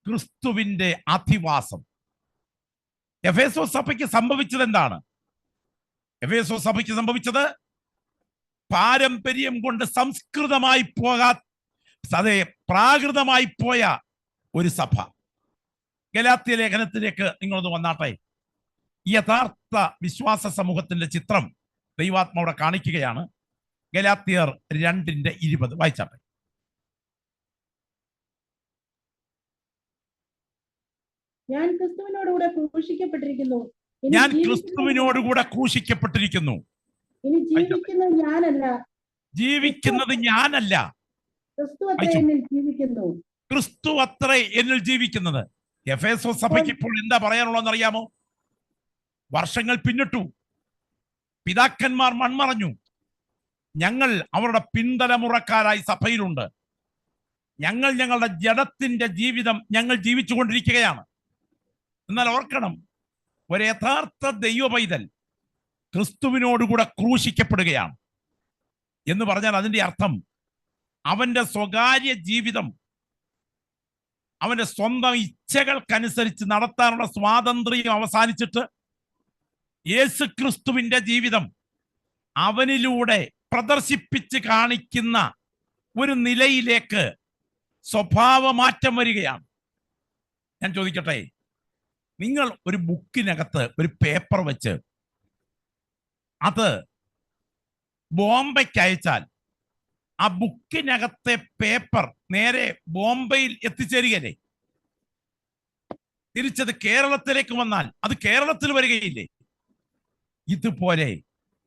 ക്രിസ്തുവിന്റെ അധിവാസം. എഫേസോ സഭയ്ക്ക് സംഭവിച്ചത് എന്താണ്? എഫേസോ സഭയ്ക്ക് സംഭവിച്ചത് പാരമ്പര്യം കൊണ്ട് സംസ്കൃതമായി അതേ പ്രാകൃതമായി പോയ ഒരു സഭ. ഗലാത്യ ലേഖനത്തിലേക്ക് നിങ്ങളൊന്ന് വന്നാട്ടെ. യഥാർത്ഥ വിശ്വാസ സമൂഹത്തിന്റെ ചിത്രം ദൈവാത്മാവിടെ കാണിക്കുകയാണ്. ഗലാത്യർ 2:20 വായിച്ചാട്ടെ. ഞാൻ ക്രിസ്തുവിനോടുകൂടെ ക്രൂശിക്കപ്പെട്ടിരിക്കുന്നു. ഞാൻ ക്രിസ്തുവിനോടുകൂടെ ക്രൂശിക്കപ്പെട്ടിരിക്കുന്നു. ഇനി ജീവിക്കുന്നത് ഞാനല്ല, ജീവിക്കുന്നത് ഞാനല്ല, ക്രിസ്തു അത്രേ എന്നിൽ ജീവിക്കുന്നു. ക്രിസ്തു അത്രേ എന്നിൽ ജീവിക്കുന്നത്. എഫേസോ സഭയ്ക്ക് ഇപ്പോൾ എന്താ പറയാനുള്ളതെന്ന് അറിയാമോ? വർഷങ്ങൾ പിന്നിട്ടു, പിതാക്കന്മാർ മൺമറഞ്ഞു, ഞങ്ങൾ അവരുടെ പിന്തലമുറക്കാരായി സഭയിലുണ്ട്. ഞങ്ങൾ ഞങ്ങളുടെ ജഡത്തിന്റെ ജീവിതം ഞങ്ങൾ ജീവിച്ചുകൊണ്ടിരിക്കുകയാണ്. എന്നാൽ ഓർക്കണം, ഒരു യഥാർത്ഥ ദൈവ പൈതൽ ക്രിസ്തുവിനോടുകൂടെ ക്രൂശിക്കപ്പെടുകയാണ് എന്ന് പറഞ്ഞാൽ അതിന്റെ അർത്ഥം അവന്റെ സ്വകാര്യ ജീവിതം, അവന്റെ സ്വന്തം ഇച്ഛകൾക്കനുസരിച്ച് നടത്താനുള്ള സ്വാതന്ത്ര്യം അവസാനിച്ചിട്ട് യേശു ക്രിസ്തുവിന്റെ ജീവിതം അവനിലൂടെ പ്രദർശിപ്പിച്ച് കാണിക്കുന്ന ഒരു നിലയിലേക്ക് സ്വഭാവമാറ്റം വരികയാണ്. ഞാൻ ചോദിക്കട്ടെ, നിങ്ങൾ ഒരു ബുക്കിനകത്ത് ഒരു പേപ്പർ വെച്ച് അത് ബോംബെക്ക് അയച്ചാൽ ആ ബുക്കിനകത്തെ പേപ്പർ നേരെ ബോംബെയിൽ എത്തിച്ചേരുകയല്ലേ? തിരിച്ചത് കേരളത്തിലേക്ക് വന്നാൽ അത് കേരളത്തിൽ വരികയില്ലേ? ഇതുപോലെ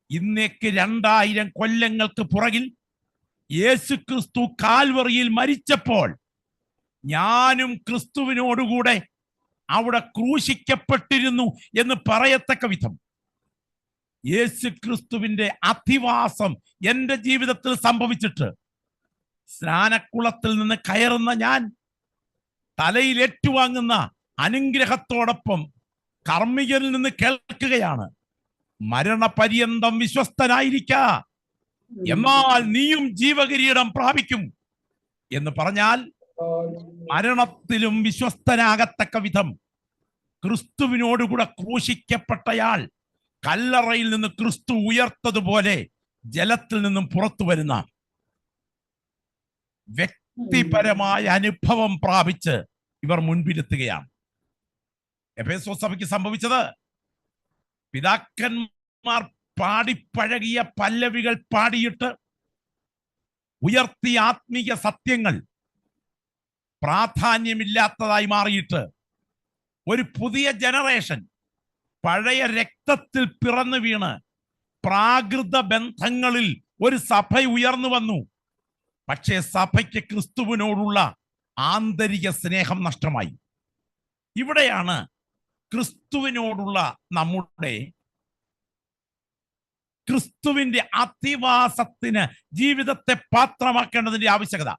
ഇന്നേക്ക് 2000 കൊല്ലങ്ങൾക്ക് പുറകിൽ യേശു ക്രിസ്തു കാൽവറിയിൽ മരിച്ചപ്പോൾ ഞാനും ക്രിസ്തുവിനോടുകൂടെ അവിടെ ക്രൂശിക്കപ്പെട്ടിരുന്നു എന്ന് പറയത്തക്ക വിധം യേശു ക്രിസ്തുവിന്റെ അധിവാസം എന്റെ ജീവിതത്തിൽ സംഭവിച്ചിട്ട് സ്നാനക്കുളത്തിൽ നിന്ന് കയറുന്ന ഞാൻ തലയിൽ ഏറ്റുവാങ്ങുന്ന അനുഗ്രഹത്തോടൊപ്പം കർമ്മികരിൽ നിന്ന് കേൾക്കുകയാണ്, മരണപര്യന്തം വിശ്വസ്തനായിരിക്ക, എന്നാൽ നീയും ജീവകിരീടം പ്രാപിക്കും എന്ന് പറഞ്ഞാൽ മരണത്തിലും വിശ്വസ്തനാകത്തക്ക വിധം ക്രിസ്തുവിനോടുകൂടെ ക്രൂശിക്കപ്പെട്ടയാൾ കല്ലറയിൽ നിന്ന് ക്രിസ്തു ഉയർത്തതുപോലെ ജലത്തിൽ നിന്നും പുറത്തു വരുന്ന വ്യക്തിപരമായ അനുഭവം പ്രാപിച്ച് ഇവർ മുൻപിലെത്തുകയാണ്. എഫേസോസ് സഭയ്ക്ക് സംഭവിച്ചത് പിതാക്കന്മാർ പാടിപ്പഴകിയ പല്ലവികൾ പാടിയിട്ട് ഉയർത്തിയ ആത്മീയ സത്യങ്ങൾ പ്രാധാന്യമില്ലാത്തതായി മാറിയിട്ട് ഒരു പുതിയ ജനറേഷൻ പഴയ രക്തത്തിൽ പിറന്നു വീണ് പ്രാകൃത ബന്ധങ്ങളിൽ ഒരു സഭ ഉയർന്നു വന്നു. പക്ഷേ സഭയ്ക്ക് ക്രിസ്തുവിനോടുള്ള ആന്തരിക സ്നേഹം നഷ്ടമായി. ഇവിടെയാണ് ക്രിസ്തുവിനോടുള്ള നമ്മുടെ ക്രിസ്തുവിന്റെ അധിവാസത്തിന് ജീവിതത്തെ പാത്രമാക്കേണ്ടതിന്റെ ആവശ്യകത.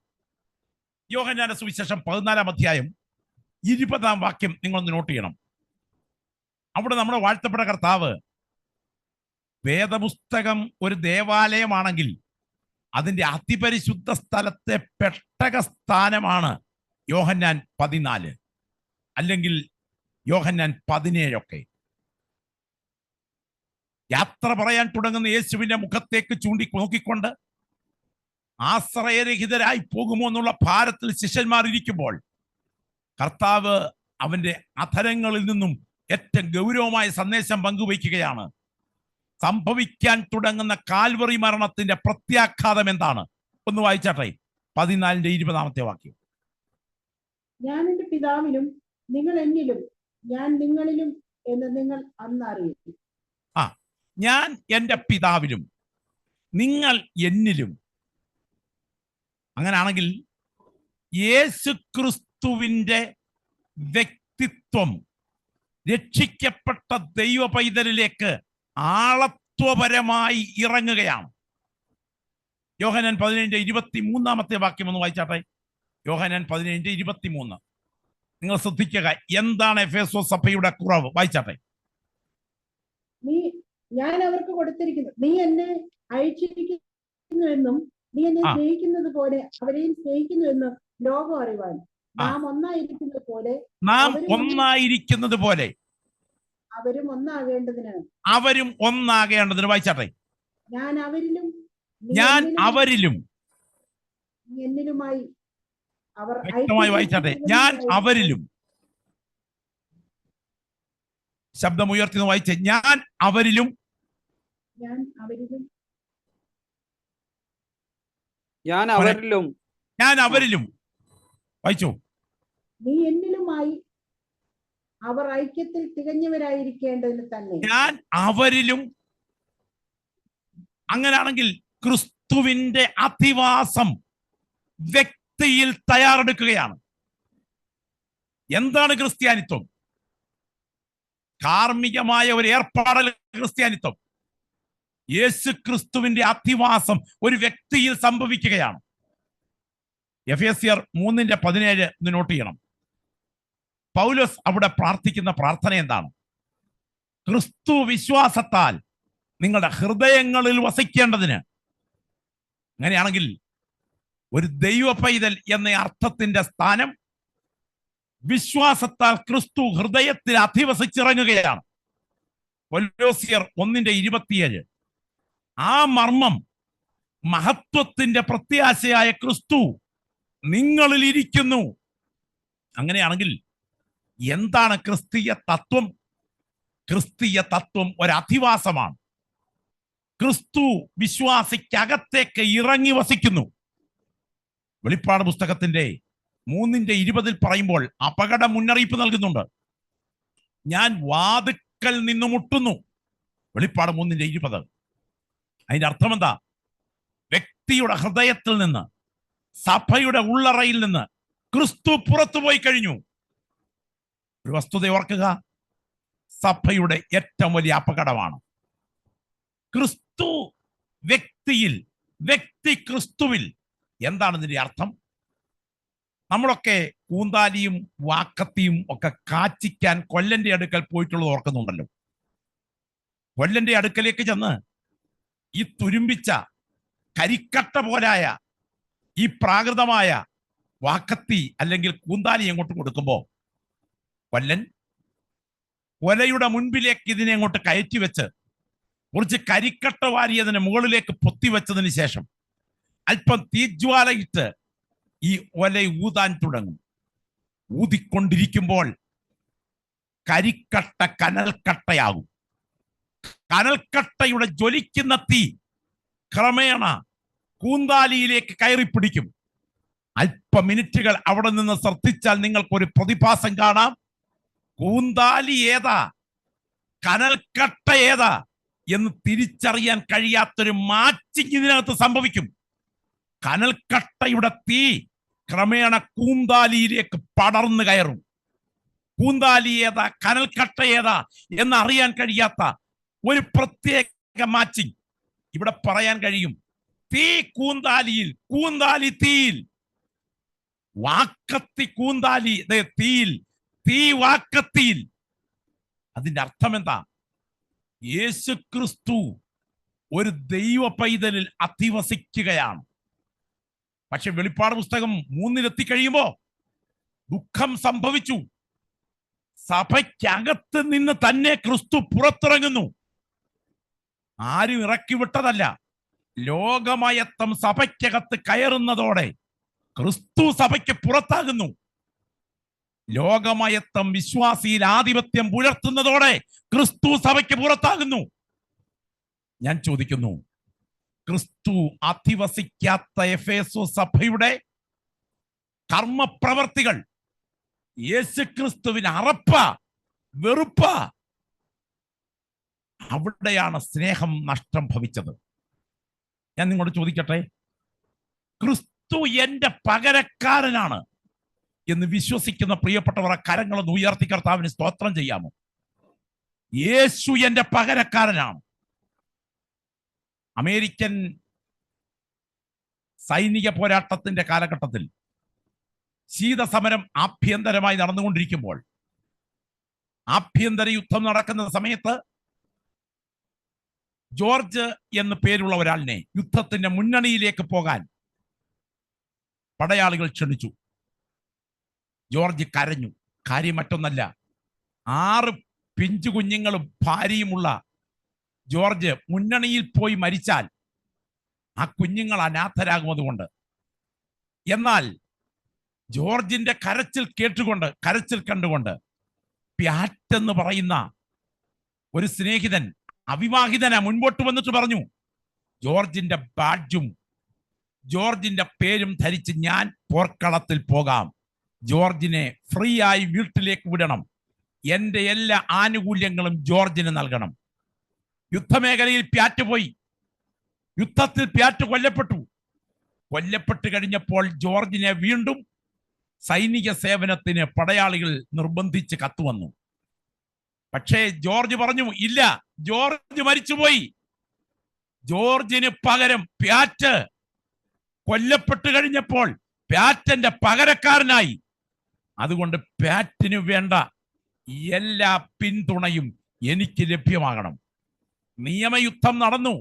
യോഹന്നാന്റെ സുവിശേഷം 14-ാം അധ്യായം 20-ാം വാക്യം നിങ്ങളൊന്ന് നോട്ട് ചെയ്യണം. അവിടെ നമ്മുടെ വാഴ്ത്തപ്പെട്ട കർത്താവ് വേദപുസ്തകം ഒരു ദേവാലയമാണെങ്കിൽ അതിന്റെ അതിപരിശുദ്ധ സ്ഥലത്തെ പെട്ടക സ്ഥാനമാണ് യോഹന്നാൻ 14 അല്ലെങ്കിൽ യോഹന്നാൻ 17 യാത്ര പറയാൻ തുടങ്ങുന്ന യേശുവിന്റെ മുഖത്തേക്ക് നോക്കിക്കൊണ്ട് ആശ്രയരഹിതരായി പോകുമോ എന്നുള്ള ഭാരത്തിൽ ശിഷ്യന്മാർ ഇരിക്കുമ്പോൾ കർത്താവ് അവന്റെ അധരങ്ങളിൽ നിന്നും ഏറ്റവും ഗൗരവമായ സന്ദേശം പങ്കുവയ്ക്കുകയാണ്. സംഭവിക്കാൻ തുടങ്ങുന്ന കാൽവറി മരണത്തിന്റെ പ്രത്യാഘാതം എന്താണ്? ഒന്ന് വായിച്ചാട്ടെ, 14-ന്റെ 20-ാമത്തെ വാക്യം. ഞാൻ എന്റെ പിതാവിലും നിങ്ങൾ എന്നിലും ഞാൻ നിങ്ങളിലും എന്ന് നിങ്ങൾ അന്ന് അറിയും. ഞാൻ എന്റെ പിതാവിലും നിങ്ങൾ എന്നിലും. അങ്ങനെയാണെങ്കിൽ യേശു ക്രിസ്തുവിന്റെ വ്യക്തിത്വം രക്ഷിക്കപ്പെട്ട ദൈവ പൈതലിലേക്ക് ആളത്വപരമായി ഇറങ്ങുകയാണ്. യോഹന്നാൻ 17-ന്റെ വാക്യം ഒന്ന് വായിച്ചാട്ടെ. യോഹന്നാൻ 17-23. നിങ്ങൾ ശ്രദ്ധിക്കുക, എന്താണ് എഫേസോസ് സഭയുടെ കുറവ്? വായിച്ചാട്ടെ. ഞാൻ അവർക്ക് കൊടുത്തിരിക്കുന്നു, നീ എന്നെ അയച്ചിരിക്കുന്നുവെന്നും നീ എന്നെ സ്നേഹിക്കുന്നത് പോലെ അവരെയും സ്നേഹിക്കുന്നുവെന്നും ലോകം അറിവാൻ നാം ഒന്നായിരിക്കുന്നത് പോലെ അവരും ഒന്നാകേണ്ടതിന് വായിച്ചാട്ടെ. ഞാൻ അവരിലും എന്നിലുമായി അവർ വ്യക്തമായി വായിച്ചാട്ടെ. ഞാൻ അവരിലും, ശബ്ദമുയർത്തി വായിച്ചേ. ഞാൻ അവരിലും വായിച്ചു. നീ എന്നിലുമായി അവർ ഐക്യത്തിൽ തികഞ്ഞവരായിരിക്കേണ്ടതിന് തന്നെ. ഞാൻ അവരിലും. അങ്ങനെയാണെങ്കിൽ ക്രിസ്തുവിന്റെ അധിവാസം വ്യക്തിയിൽ തയ്യാറെടുക്കുകയാണ്. എന്താണ് ക്രിസ്ത്യാനിത്വം? കാർമ്മികമായ ഒരു ഏർപ്പാടൽ ക്രിസ്ത്യാനിത്വം. യേശു ക്രിസ്തുവിന്റെ അധിവാസം ഒരു വ്യക്തിയിൽ സംഭവിക്കുകയാണ്. എഫേസ്യർ 3:17 നോട്ട് ചെയ്യണം. പൗലോസ് അവിടെ പ്രാർത്ഥിക്കുന്ന പ്രാർത്ഥന എന്താണ്? ക്രിസ്തു വിശ്വാസത്താൽ നിങ്ങളുടെ ഹൃദയങ്ങളിൽ വസിക്കേണ്ടതിന്. അങ്ങനെയാണെങ്കിൽ ഒരു ദൈവ പൈതൽ എന്ന അർത്ഥത്തിന്റെ സ്ഥാനം വിശ്വാസത്താൽ ക്രിസ്തു ഹൃദയത്തിൽ അധിവസിച്ചിറങ്ങുകയാണ്. കൊലോസ്യർ 1:27. ആ മർമ്മം മഹത്വത്തിന്റെ പ്രത്യാശയായ ക്രിസ്തു നിങ്ങളിൽ ഇരിക്കുന്നു. അങ്ങനെയാണെങ്കിൽ എന്താണ് ക്രിസ്തീയ തത്വം? ക്രിസ്തീയ തത്വം ഒരു അധിവാസമാണ്. ക്രിസ്തു വിശ്വാസിക്കകത്തേക്ക് ഇറങ്ങി വസിക്കുന്നു. വെളിപ്പാട് പുസ്തകത്തിന്റെ 3:20 പറയുമ്പോൾ അപകട മുന്നറിയിപ്പ് നൽകുന്നുണ്ട്. ഞാൻ വാതിക്കൽ നിന്ന് മുട്ടുന്നു. വെളിപ്പാട് 3:20. അതിന്റെ അർത്ഥം എന്താ? വ്യക്തിയുടെ ഹൃദയത്തിൽ നിന്ന്, സഭയുടെ ഉള്ളറയിൽ നിന്ന് ക്രിസ്തു പുറത്തുപോയി കഴിഞ്ഞു. ഒരു വസ്തുത ഓർക്കുക, സഭയുടെ ഏറ്റവും വലിയ അപകടമാണ് ക്രിസ്തു വ്യക്തിയിൽ, വ്യക്തി ക്രിസ്തുവിൽ. എന്താണ് ഇതിന്റെ അർത്ഥം? നമ്മളൊക്കെ കൂന്താലിയും വാക്കത്തിയും ഒക്കെ കാച്ചിക്കാൻ കൊല്ലന്റെ അടുക്കൽ പോയിട്ടുള്ളത് ഓർക്കുന്നുണ്ടല്ലോ. കൊല്ലന്റെ അടുക്കലേക്ക് ചെന്ന് ഈ തുരുമ്പിച്ച കരിക്കട്ട പോലായ ഈ പ്രാകൃതമായ വാക്കത്തി അല്ലെങ്കിൽ കൂന്താലി അങ്ങോട്ട് കൊടുക്കുമ്പോ കൊല്ലൻ കൊലയുടെ മുൻപിലേക്ക് ഇതിനെ അങ്ങോട്ട് കയറ്റി വെച്ച് കുറച്ച് കരിക്കട്ട വാരിയതിന് മുകളിലേക്ക് പൊത്തിവെച്ചതിന് ശേഷം അല്പം തീജ്വാലയിട്ട് ഈ ഒല ഊതാൻ തുടങ്ങും. ഊതിക്കൊണ്ടിരിക്കുമ്പോൾ കരിക്കട്ട കനൽക്കട്ടയാകും. കനൽക്കട്ടയുടെ ജ്വലിക്കുന്ന തീ ക്രമേണ കൂന്താലിയിലേക്ക് കയറിപ്പിടിക്കും. അല്പ മിനിറ്റുകൾ അവിടെ നിന്ന് ശ്രദ്ധിച്ചാൽ നിങ്ങൾക്കൊരു പ്രതിഭാസം കാണാം. കൂന്താലി ഏതാ, കനൽക്കട്ട ഏതാ എന്ന് തിരിച്ചറിയാൻ കഴിയാത്തൊരു മാച്ചിങ് ഇതിനകത്ത് സംഭവിക്കും. കനൽക്കട്ടയുടെ തീ ക്രമേണ കൂന്താലിയിലേക്ക് പടർന്നു കയറും. കൂന്താലി ഏതാ, കനൽക്കട്ട ഏതാ എന്നറിയാൻ കഴിയാത്ത ഒരു പ്രത്യേക മാച്ചിങ് ഇവിടെ പറയാൻ കഴിയും. തീ കൂന്താലിയിൽ, കൂന്താലി തീയിൽ, വാക്കത്തി കൂന്താലി തീയിൽ, തീ വാക്കത്തിയിൽ. അതിന്റെ അർത്ഥം എന്താ? യേശുക്രിസ്തു ഒരു ദൈവ പൈതലിൽ അധിവസിക്കുകയാണ്. പക്ഷെ വെളിപ്പാട് പുസ്തകം 3 കഴിയുമ്പോ ദുഃഖം സംഭവിച്ചു. സഭയ്ക്കകത്ത് നിന്ന് തന്നെ ക്രിസ്തു പുറത്തിറങ്ങുന്നു. ആരും ഇറക്കി വിട്ടതല്ല. ലോകമയത്തം സഭയ്ക്കകത്ത് കയറുന്നതോടെ ക്രിസ്തു സഭയ്ക്ക് പുറത്താകുന്നു. ലോകമയത്തം വിശ്വാസിയിൽ ആധിപത്യം പുലർത്തുന്നതോടെ ക്രിസ്തു സഭയ്ക്ക് പുറത്താകുന്നു. ഞാൻ ചോദിക്കുന്നു, ക്രിസ്തു അധിവസിക്കാത്ത എഫേസു സഭയുടെ കർമ്മപ്രവർത്തികൾ യേശുക്രിസ്തുവിന് അറപ്പ, വെറുപ്പ. അവിടെയാണ് സ്നേഹം നഷ്ടം ഭവിച്ചത്. ഞാൻ നിങ്ങളോട് ചോദിക്കട്ടെ, ക്രിസ്തു എന്റെ പകരക്കാരനാണ് എന്ന് വിശ്വസിക്കുന്ന പ്രിയപ്പെട്ടവർ കരങ്ങളൊന്ന് ഉയർത്തി കർത്താവിന് സ്തോത്രം ചെയ്യാമോ? യേശു എന്റെ പകരക്കാരനാണ്. അമേരിക്കൻ സൈനിക പോരാട്ടത്തിന്റെ കാലഘട്ടത്തിൽ ശീതസമരം ആഭ്യന്തരമായി നടന്നുകൊണ്ടിരിക്കുമ്പോൾ, ആഭ്യന്തര യുദ്ധം നടക്കുന്ന സമയത്ത് ജോർജ് എന്ന് പേരുള്ള ഒരാളിനെ യുദ്ധത്തിന്റെ മുന്നണിയിലേക്ക് പോകാൻ പടയാളികൾ ക്ഷണിച്ചു. ജോർജ് കരഞ്ഞു. കാര്യം മറ്റൊന്നല്ല, 6 പിഞ്ചു കുഞ്ഞുങ്ങളും ഭാര്യയുമുള്ള ജോർജ് മുന്നണിയിൽ പോയി മരിച്ചാൽ ആ കുഞ്ഞുങ്ങൾ അനാഥരാകുന്നതുകൊണ്ട്. എന്നാൽ ജോർജിന്റെ കരച്ചിൽ കണ്ടുകൊണ്ട് പ്യാറ്റ് എന്ന് പറയുന്ന ഒരു സ്നേഹിതൻ, അവിവാഹിതനാ, മുൻപോട്ട് വന്നിട്ട് പറഞ്ഞു, ജോർജിന്റെ ബാഡ്ജും ജോർജിന്റെ പേരും ധരിച്ച് ഞാൻ പോർക്കളത്തിൽ പോകാം. ജോർജിനെ ഫ്രീ ആയി വീട്ടിലേക്ക് വിടണം. എന്റെ എല്ലാ ആനുകൂല്യങ്ങളും ജോർജിന് നൽകണം. യുദ്ധമേഖലയിൽ പ്യാറ്റ് പോയി. യുദ്ധത്തിൽ പ്യാറ്റ് കൊല്ലപ്പെട്ട് കഴിഞ്ഞപ്പോൾ ജോർജിനെ വീണ്ടും സൈനിക സേവനത്തിന് പടയാളികൾ നിർബന്ധിച്ച് കത്തുവന്നു. പക്ഷേ ജോർജ് പറഞ്ഞു, ഇല്ല, ജോർജ് മരിച്ചുപോയി. ജോർജിന് പകരം പ്യാറ്റ് കൊല്ലപ്പെട്ട് കഴിഞ്ഞപ്പോൾ പ്യാറ്റന്റെ പകരക്കാരനായി. അതുകൊണ്ട് പ്യാറ്റിന് വേണ്ട എല്ലാ പിന്തുണയും എനിക്ക് ലഭ്യമാകണം. നിയമയുദ്ധം നടന്നു.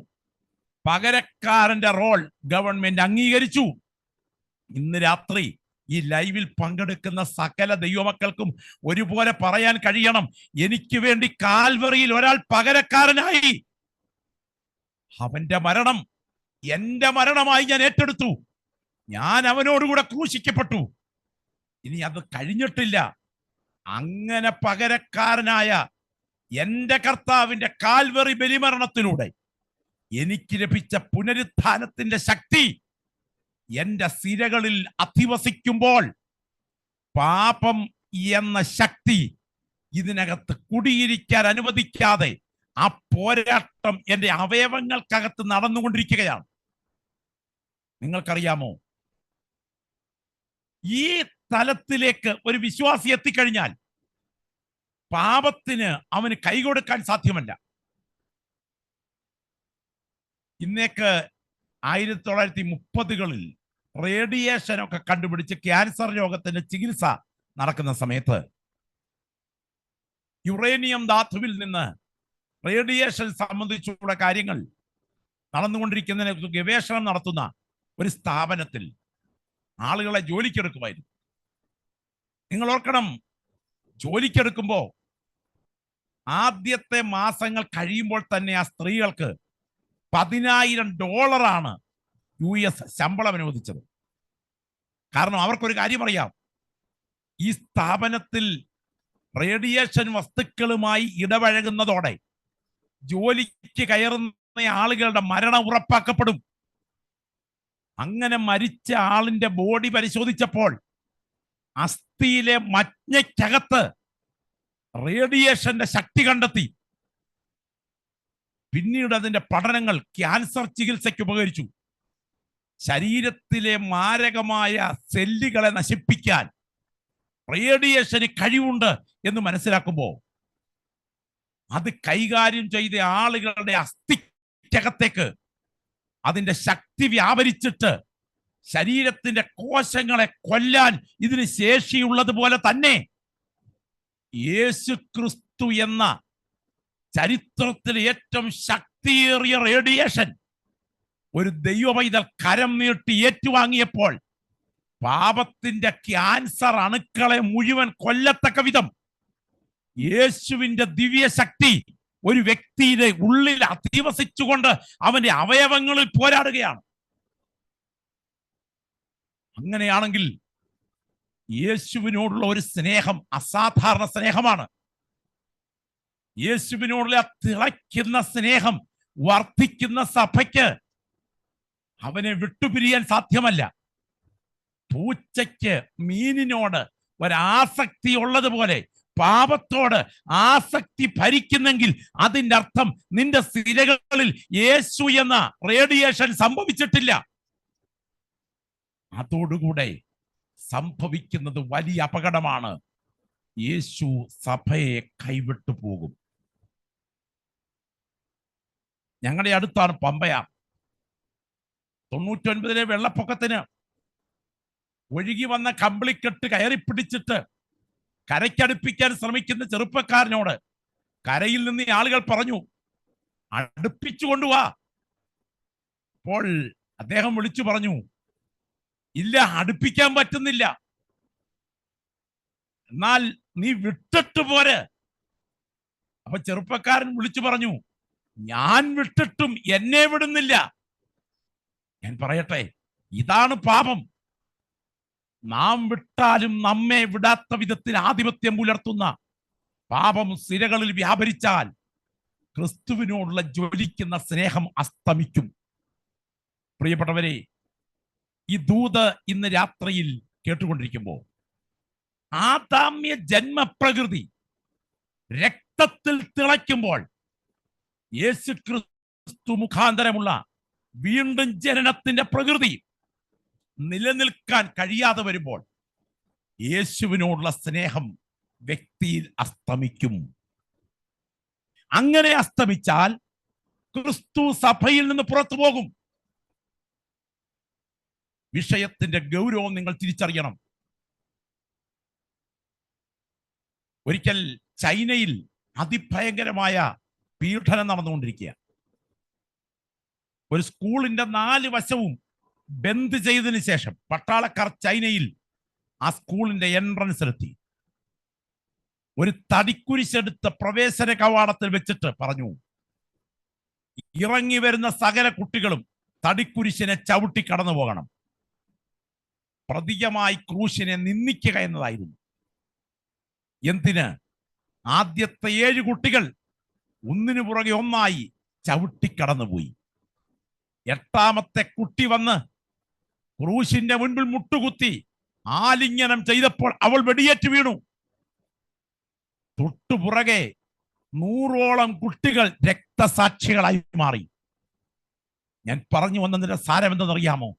പകരക്കാരന്റെ റോൾ ഗവൺമെന്റ് അംഗീകരിച്ചു. ഇന്ന് രാത്രി ഈ ലൈവിൽ പങ്കെടുക്കുന്ന സകല ദൈവമക്കൾക്കും ഒരുപോലെ പറയാൻ കഴിയണം, എനിക്ക് വേണ്ടി കാൽവറിയിൽ ഒരാൾ പകരക്കാരനായി. അവന്റെ മരണം എന്റെ മരണമായി ഞാൻ ഏറ്റെടുത്തു. ഞാൻ അവനോടുകൂടെ ക്രൂശിക്കപ്പെട്ടു. ഇനി അത് കഴിഞ്ഞിട്ടില്ല. അങ്ങനെ പകരക്കാരനായ എന്റെ കർത്താവിന്റെ കാൽവറി ബലിമരണത്തിലൂടെ എനിക്ക് ലഭിച്ച പുനരുത്ഥാനത്തിന്റെ ശക്തി എന്റെ സിരകളിൽ അധിവസിക്കുമ്പോൾ പാപം എന്ന ശക്തി ഇതിനകത്ത് കുടിയിരിക്കാൻ അനുവദിക്കാതെ ആ പോരാട്ടം എന്റെ അവയവങ്ങൾക്കകത്ത് നടന്നുകൊണ്ടിരിക്കുകയാണ്. നിങ്ങൾക്കറിയാമോ, ഈ തലത്തിലേക്ക് ഒരു വിശ്വാസി എത്തിക്കഴിഞ്ഞാൽ പാപത്തിന് അവന് കൈകൊടുക്കാൻ സാധ്യമല്ല. ഇന്നേക്ക് 1930-കളിൽ റേഡിയേഷൻ ഒക്കെ കണ്ടുപിടിച്ച് ക്യാൻസർ രോഗത്തിന്റെ ചികിത്സ നടക്കുന്ന സമയത്ത് യുറേനിയം ധാതുവിൽ നിന്ന് റേഡിയേഷൻ സംബന്ധിച്ചുള്ള കാര്യങ്ങൾ നടന്നുകൊണ്ടിരിക്കുന്നതിനെ കുറിച്ച് ഗവേഷണം നടത്തുന്ന ഒരു സ്ഥാപനത്തിൽ ആളുകളെ ജോലിക്കെടുക്കുമായിരുന്നു. നിങ്ങൾ ഓർക്കണം, ജോലിക്കെടുക്കുമ്പോൾ ആദ്യത്തെ മാസങ്ങൾ കഴിയുമ്പോൾ തന്നെ ആ സ്ത്രീകൾക്ക് $10,000 US ശമ്പളം അനുവദിച്ചത്. കാരണം അവർക്കൊരു കാര്യം അറിയാം, ഈ സ്ഥാപനത്തിൽ റേഡിയേഷൻ വസ്തുക്കളുമായി ഇടപഴകുന്നതോടെ ജോലിക്ക് കയറുന്ന ആളുകളുടെ മരണം ഉറപ്പാക്കപ്പെടും. അങ്ങനെ മരിച്ച ആളിന്റെ ബോഡി പരിശോധിച്ചപ്പോൾ അസ്ഥിയിലെ മജ്ഞയ്ക്കകത്ത് റേഡിയേഷന്റെ ശക്തി കണ്ടെത്തി. പിന്നീട് അതിന്റെ പഠനങ്ങൾ ക്യാൻസർ ചികിത്സയ്ക്ക് ഉപകരിച്ചു. ശരീരത്തിലെ മാരകമായ സെല്ലുകളെ നശിപ്പിക്കാൻ റേഡിയേഷന് കഴിവുണ്ട് എന്ന് മനസ്സിലാക്കുമ്പോൾ അത് കൈകാര്യം ചെയ്ത ആളുകളുടെ അസ്ഥിക്കകത്തേക്ക് അതിന്റെ ശക്തി വ്യാപരിച്ചിട്ട് ശരീരത്തിന്റെ കോശങ്ങളെ കൊല്ലാൻ ഇതിന് ശേഷിയുള്ളതുപോലെ തന്നെ യേശു ക്രിസ്തു എന്ന ചരിത്രത്തിലെ ഏറ്റവും ശക്തിയേറിയ റേഡിയേഷൻ ഒരു ദൈവപൈതൽ കരം നീട്ടി ഏറ്റുവാങ്ങിയപ്പോൾ പാപത്തിന്റെ ക്യാൻസർ അണുക്കളെ മുഴുവൻ കൊല്ലത്തക്ക വിധം യേശുവിന്റെ ദിവ്യശക്തി ഒരു വ്യക്തിയുടെ ഉള്ളിൽ അധിവസിച്ചുകൊണ്ട് അവന്റെ അവയവങ്ങളിൽ പോരാടുകയാണ്. അങ്ങനെയാണെങ്കിൽ യേശുവിനോടുള്ള ഒരു സ്നേഹം അസാധാരണ സ്നേഹമാണ്. യേശുവിനോടുള്ള തിളയ്ക്കുന്ന സ്നേഹം വർദ്ധിക്കുന്ന സഭയ്ക്ക് അവനെ വിട്ടുപിരിയാൻ സാധ്യമല്ല. പൂച്ചയ്ക്ക് മീനിനോട് ഒരാസക്തി ഉള്ളതുപോലെ പാപത്തോട് ആസക്തി ഭരിക്കുന്നെങ്കിൽ അതിന്റെ അർത്ഥം നിന്റെ സിരകളിൽ യേശു എന്ന റേഡിയേഷൻ സംഭവിച്ചിട്ടില്ല. അതോടുകൂടെ സംഭവിക്കുന്നത് വലിയ അപകടമാണ്. യേശു സഭയെ കൈവിട്ടു പോകും. ഞങ്ങളുടെ അടുത്താണ് പമ്പയാർ. 99 വെള്ളപ്പൊക്കത്തിന് ഒഴുകി വന്ന കമ്പിളിക്കെട്ട് കയറിപ്പിടിച്ചിട്ട് കരയ്ക്കടുപ്പിക്കാൻ ശ്രമിക്കുന്ന ചെറുപ്പക്കാരനോട് കരയിൽ നിന്ന് ഈ ആളുകൾ പറഞ്ഞു, അടുപ്പിച്ചു കൊണ്ടുവാ. അപ്പോൾ അദ്ദേഹം വിളിച്ചു പറഞ്ഞു, ഇല്ല, അടുപ്പിക്കാൻ പറ്റുന്നില്ല. എന്നാൽ നീ വിട്ടിട്ട് പോര്. അപ്പൊ ചെറുപ്പക്കാരൻ വിളിച്ചു പറഞ്ഞു, ഞാൻ വിട്ടിട്ടും എന്നെ വിടുന്നില്ല. ഞാൻ പറയട്ടെ, ഇതാണ് പാപം. നാം വിട്ടാലും നമ്മെ വിടാത്ത വിധത്തിൽ ആധിപത്യം പുലർത്തുന്ന പാപം സിരകളിൽ വ്യാപരിച്ചാൽ ക്രിസ്തുവിനോടുള്ള ജ്വലിക്കുന്ന സ്നേഹം അസ്തമിക്കും. പ്രിയപ്പെട്ടവരെ, ഈ ദൂത് ഇന്ന് രാത്രിയിൽ കേട്ടുകൊണ്ടിരിക്കുമ്പോൾ ആദാമ്യ ജന്മപ്രകൃതി രക്തത്തിൽ തിളയ്ക്കുമ്പോൾ യേശു ക്രിസ്തു മുഖാന്തരമുള്ള വീണ്ടും ജനനത്തിന്റെ പ്രകൃതി നിലനിൽക്കാൻ കഴിയാതെ വരുമ്പോൾ യേശുവിനോടുള്ള സ്നേഹം വ്യക്തിയിൽ അസ്തമിക്കും. അങ്ങനെ അസ്തമിച്ചാൽ ക്രിസ്തു സഭയിൽ നിന്ന് പുറത്തു പോകും. വിഷയത്തിന്റെ ഗൗരവം നിങ്ങൾ തിരിച്ചറിയണം. ഒരിക്കൽ ചൈനയിൽ അതിഭയങ്കരമായ പീഡനം നടന്നുകൊണ്ടിരിക്കുക. ഒരു സ്കൂളിന്റെ 4 വശവും ബന്ദ് ചെയ്തതിനു ശേഷം പട്ടാളക്കാർ ചൈനയിൽ ആ സ്കൂളിന്റെ എൻട്രൻസിലെത്തി. ഒരു തടിക്കുരിശെടുത്ത പ്രവേശന കവാടത്തിൽ വെച്ചിട്ട് പറഞ്ഞു, ഇറങ്ങി വരുന്ന സകല കുട്ടികളും തടിക്കുരിശിനെ ചവിട്ടി കടന്നു പോകണം. പ്രതീകമായി ക്രൂശിനെ നിന്ദിക്കുക എന്നതായിരുന്നു. എന്തിന്? ആദ്യത്തെ 7 കുട്ടികൾ ഒന്നിനു പുറകെ ഒന്നായി ചവിട്ടിക്കടന്നുപോയി. 8ാമത്തെ കുട്ടി വന്ന് ക്രൂശിന്റെ മുൻപിൽ മുട്ടുകുത്തി ആലിംഗനം ചെയ്തപ്പോൾ അവൾ വെടിയേറ്റ് വീണു. തൊട്ടുപുറകെ 100ഓളം കുട്ടികൾ രക്തസാക്ഷികളായി മാറി. ഞാൻ പറഞ്ഞു വന്നതിന്റെ സാരം എന്തെന്നറിയാമോ?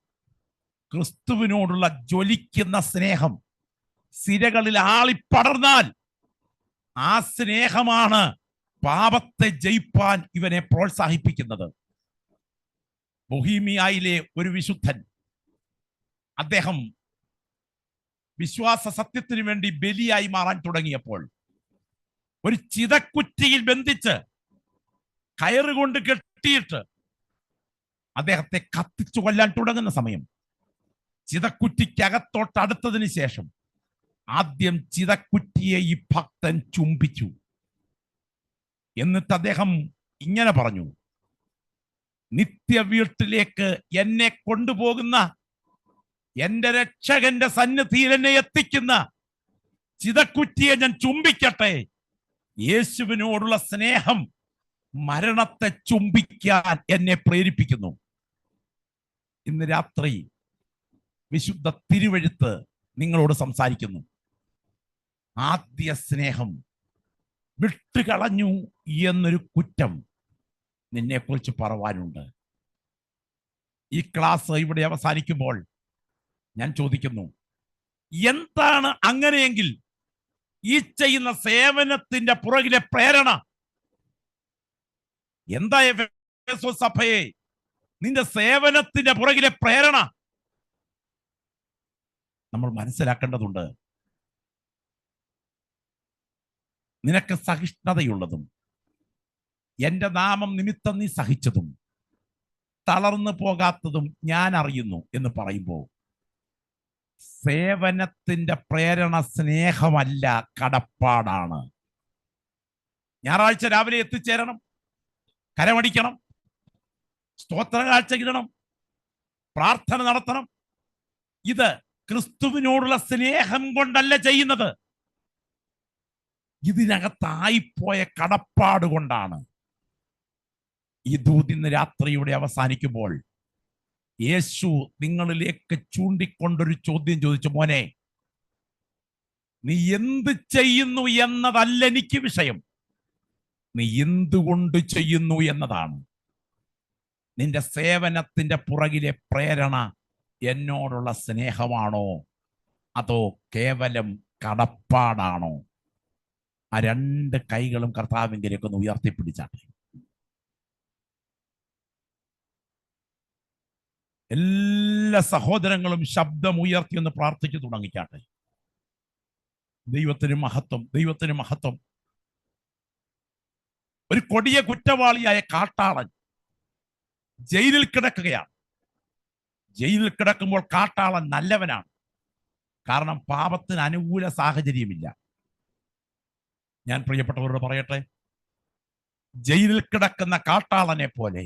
ക്രിസ്തുവിനോടുള്ള ജ്വലിക്കുന്ന സ്നേഹം സിരകളിൽ ആളിപ്പടർന്നാൽ ആ സ്നേഹമാണ് പാപത്തെ ജയിപ്പാൻ ഇവനെ പ്രോത്സാഹിപ്പിക്കുന്നത്. ബൊഹീമിയയിലെ ഒരു വിശുദ്ധൻ, അദ്ദേഹം വിശ്വാസ സത്യത്തിനു വേണ്ടി ബലിയായി മാറാൻ തുടങ്ങിയപ്പോൾ ഒരു ചിതക്കുറ്റിയിൽ ബന്ധിച്ച് കയറുകൊണ്ട് കെട്ടിയിട്ട് അദ്ദേഹത്തെ കത്തിച്ചു കൊല്ലാൻ തുടങ്ങുന്ന സമയം ചിതക്കുറ്റിക്കകത്തോട്ട് അടുത്തതിന് ശേഷം ആദ്യം ചിതക്കുറ്റിയെ ഈ ഭക്തൻ ചുംബിച്ചു. എന്നിട്ട് അദ്ദേഹം ഇങ്ങനെ പറഞ്ഞു, നിത്യ വീട്ടിലേക്ക് എന്നെ കൊണ്ടുപോകുന്ന എന്റെ രക്ഷകന്റെ സന്നിധിയിൽ എന്നെ എത്തിക്കുന്ന ചിതക്കുറ്റിയെ ഞാൻ ചുംബിക്കട്ടെ. യേശുവിനോടുള്ള സ്നേഹം മരണത്തെ ചുംബിക്കാൻ എന്നെ പ്രേരിപ്പിക്കുന്നു. ഇന്ന് രാത്രി വിശുദ്ധ തിരുവെഴുത്ത് നിങ്ങളോട് സംസാരിക്കുന്നു. ആദ്യ സ്നേഹം വിട്ടുകളഞ്ഞു എന്നൊരു കുറ്റം നിന്നെക്കുറിച്ച് പറവാനുണ്ട്. ഈ ക്ലാസ് ഇവിടെ അവസാനിക്കുമ്പോൾ ഞാൻ ചോദിക്കുന്നു, എന്താണ് അങ്ങനെയെങ്കിൽ ഈ ചെയ്യുന്ന സേവനത്തിന്റെ പുറകിലെ പ്രേരണ എന്താ? എഫെസോസ് സഭയെ, നിന്റെ സേവനത്തിന്റെ പുറകിലെ പ്രേരണ നമ്മൾ മനസ്സിലാക്കേണ്ടതുണ്ട്. നിനക്ക് സഹിഷ്ണുതയുള്ളതും എന്റെ നാമം നിമിത്തം നീ സഹിച്ചതും തളർന്നു പോകാത്തതും ഞാൻ അറിയുന്നു എന്ന് പറയുമ്പോൾ സേവനത്തിന്റെ പ്രേരണ സ്നേഹമല്ല, കടപ്പാടാണ്. ഞായറാഴ്ച രാവിലെ എത്തിച്ചേരണം, കരമടിക്കണം, സ്തോത്ര കാഴ്ച ഇടണം, പ്രാർത്ഥന നടത്തണം. ഇത് ക്രിസ്തുവിനോടുള്ള സ്നേഹം കൊണ്ടല്ല ചെയ്യുന്നത്, ഇതിനകത്തായിപ്പോയ കടപ്പാട് കൊണ്ടാണ്. ഈ ദൂത് ഇന്ന് രാത്രിയുടെ അവസാനിക്കുമ്പോൾ യേശു നിങ്ങളിലേക്ക് ചൂണ്ടിക്കൊണ്ടൊരു ചോദ്യം ചോദിച്ചു, മോനെ, നീ എന്ത് ചെയ്യുന്നു എന്നതല്ല എനിക്ക് വിഷയം, നീ എന്തുകൊണ്ട് ചെയ്യുന്നു എന്നതാണ്. നിന്റെ സേവനത്തിന്റെ പുറകിലെ പ്രേരണ എന്നോടുള്ള സ്നേഹമാണോ അതോ കേവലം കടപ്പാടാണോ? ആ രണ്ട് കൈകളും കർത്താവിങ്കിലേക്ക് ഒന്ന് ഉയർത്തിപ്പിടിച്ചാട്ടെ. എല്ലാ സഹോദരങ്ങളും ശബ്ദം ഉയർത്തി ഒന്ന് പ്രാർത്ഥിച്ചു തുടങ്ങിക്കാട്ടെ. ദൈവത്തിന് മഹത്വം, ദൈവത്തിന് മഹത്വം. ഒരു കൊടിയ കുറ്റവാളിയായ കാട്ടാളൻ ജയിലിൽ കിടക്കുകയാണ്. ജയിലിൽ കിടക്കുമ്പോൾ കാട്ടാളൻ നല്ലവനാണ്, കാരണം പാപത്തിന് അനുകൂല സാഹചര്യമില്ല. ഞാൻ പ്രിയപ്പെട്ടവരോട് പറയട്ടെ, ജയിലിൽ കിടക്കുന്ന കാട്ടാളനെ പോലെ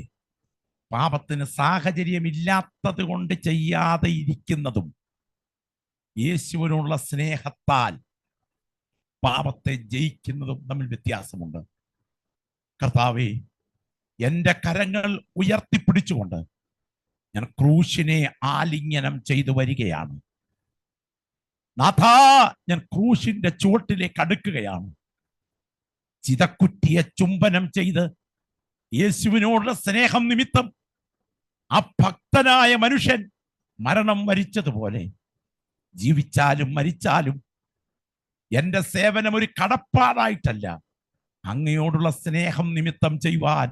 പാപത്തിന് സാഹചര്യമില്ലാത്തത് കൊണ്ട് ചെയ്യാതെ ഇരിക്കുന്നതും യേശുവിനുള്ള സ്നേഹത്താൽ പാപത്തെ ജയിക്കുന്നതും തമ്മിൽ വ്യത്യാസമുണ്ട്. കർത്താവേ, എൻ്റെ കരങ്ങൾ ഉയർത്തിപ്പിടിച്ചുകൊണ്ട് ഞാൻ ക്രൂശിനെ ആലിംഗനം ചെയ്തു വരികയാണ്. നാഥാ, ഞാൻ ക്രൂശിന്റെ ചുവട്ടിലേക്ക് അടുക്കുകയാണ്. ചിതക്കുറ്റിയെ ചുംബനം ചെയ്ത് യേശുവിനോടുള്ള സ്നേഹം നിമിത്തം ആ ഭക്തനായ മനുഷ്യൻ മരണം വരിച്ചതുപോലെ ജീവിച്ചാലും മരിച്ചാലും എൻ്റെ സേവനം ഒരു കടപ്പാടായിട്ടല്ല, അങ്ങയോടുള്ള സ്നേഹം നിമിത്തം ചെയ്യുവാൻ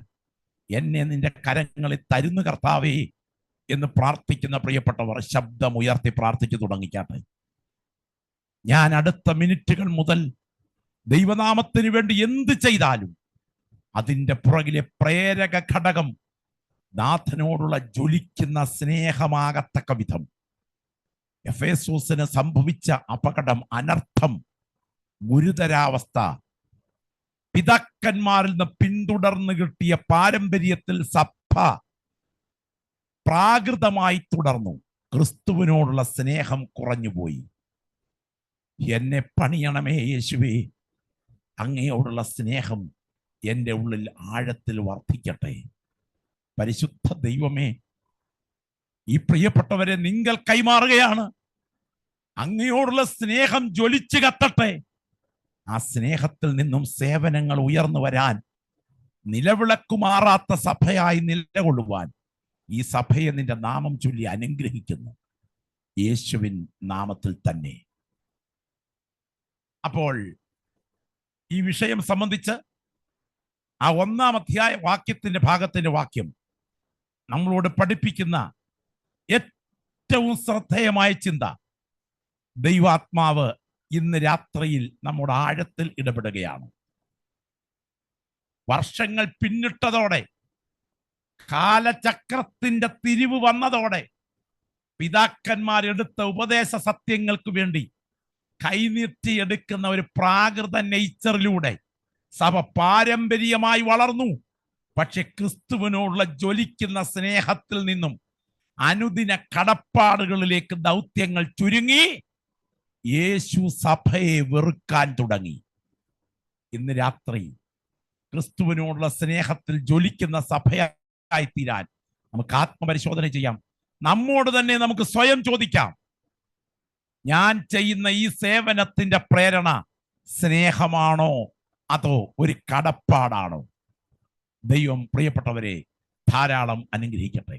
എന്നെ നിന്റെ കരങ്ങളിൽ തരുന്നു കർത്താവേ എന്ന് പ്രാർത്ഥിക്കുന്ന പ്രിയപ്പെട്ടവർ ശബ്ദമുയർത്തി പ്രാർത്ഥിച്ചു തുടങ്ങിക്കാട്ടെ. ഞാൻ അടുത്ത മിനിറ്റുകൾ മുതൽ ദൈവനാമത്തിന് വേണ്ടി എന്ത് ചെയ്താലും അതിൻ്റെ പുറകിലെ പ്രേരക ഘടകം നാഥനോടുള്ള ജ്വലിക്കുന്ന സ്നേഹമാകത്തക്ക വിധം എഫേസോസിന് സംഭവിച്ച അപകടം, അനർത്ഥം, ഗുരുതരാവസ്ഥ, പിതാക്കന്മാരിൽ നിന്ന് പിന്തുടർന്ന് കിട്ടിയ പാരമ്പര്യത്തിൽ സഭ പ്രാകൃതമായി തുടർന്നു. ക്രിസ്തുവിനോടുള്ള സ്നേഹം കുറഞ്ഞുപോയി. എന്നെ പണിയണമേ യേശുവേ, അങ്ങയോടുള്ള സ്നേഹം എൻ്റെ ഉള്ളിൽ ആഴത്തിൽ വർദ്ധിക്കട്ടെ. പരിശുദ്ധ ദൈവമേ, ഈ പ്രിയപ്പെട്ടവരെ നിങ്ങൾ കൈമാറുകയാണ്. അങ്ങയോടുള്ള സ്നേഹം ജ്വലിച്ചു കത്തട്ടെ. ആ സ്നേഹത്തിൽ നിന്നും സേവനങ്ങൾ ഉയർന്നു വരാൻ, നിലവിളക്കുമാറാത്ത സഭയായി നിലകൊള്ളുവാൻ ഈ സഭയെ നിന്റെ നാമം ചൊല്ലി അനുഗ്രഹിക്കുന്നു, യേശുവിൻ നാമത്തിൽ തന്നെ. അപ്പോൾ ഈ വിഷയം സംബന്ധിച്ച് ആ 1-ാം അധ്യായ വാക്യത്തിന്റെ ഭാഗത്തിന്റെ വാക്യം നമ്മളോട് പഠിപ്പിക്കുന്ന ഏറ്റവും ശ്രദ്ധേയമായ ചിന്ത ദൈവാത്മാവ് ഇന്ന് രാത്രിയിൽ നമ്മുടെ ആഴത്തിൽ ഇടപെടുകയാണ്. വർഷങ്ങൾ പിന്നിട്ടതോടെ, കാലചക്രത്തിന്റെ തിരിവ് വന്നതോടെ പിതാക്കന്മാരെടുത്ത ഉപദേശ സത്യങ്ങൾക്ക് വേണ്ടി കൈനീട്ടിയെടുക്കുന്ന ഒരു പ്രാകൃത നേച്ചറിലൂടെ സഭ പാരമ്പര്യമായി വളർന്നു. പക്ഷെ ക്രിസ്തുവിനോടുള്ള ജ്വലിക്കുന്ന സ്നേഹത്തിൽ നിന്നും അനുദിന കടപ്പാടുകളിലേക്ക് ദൗത്യങ്ങൾ ചുരുങ്ങി യേശു സഭയെ വെറുക്കാൻ തുടങ്ങി. ഇന്ന് രാത്രി ക്രിസ്തുവിനോടുള്ള സ്നേഹത്തിൽ ജ്വലിക്കുന്ന സഭയായി തീരാൻ നമുക്ക് ആത്മപരിശോധന ചെയ്യാം. നമ്മോട് തന്നെ നമുക്ക് സ്വയം ചോദിക്കാം, ഞാൻ ചെയ്യുന്ന ഈ സേവനത്തിന്റെ പ്രേരണ സ്നേഹമാണോ അതോ ഒരു കടപ്പാടാണോ? ദൈവം പ്രിയപ്പെട്ടവരെ ധാരാളം അനുഗ്രഹിക്കട്ടെ.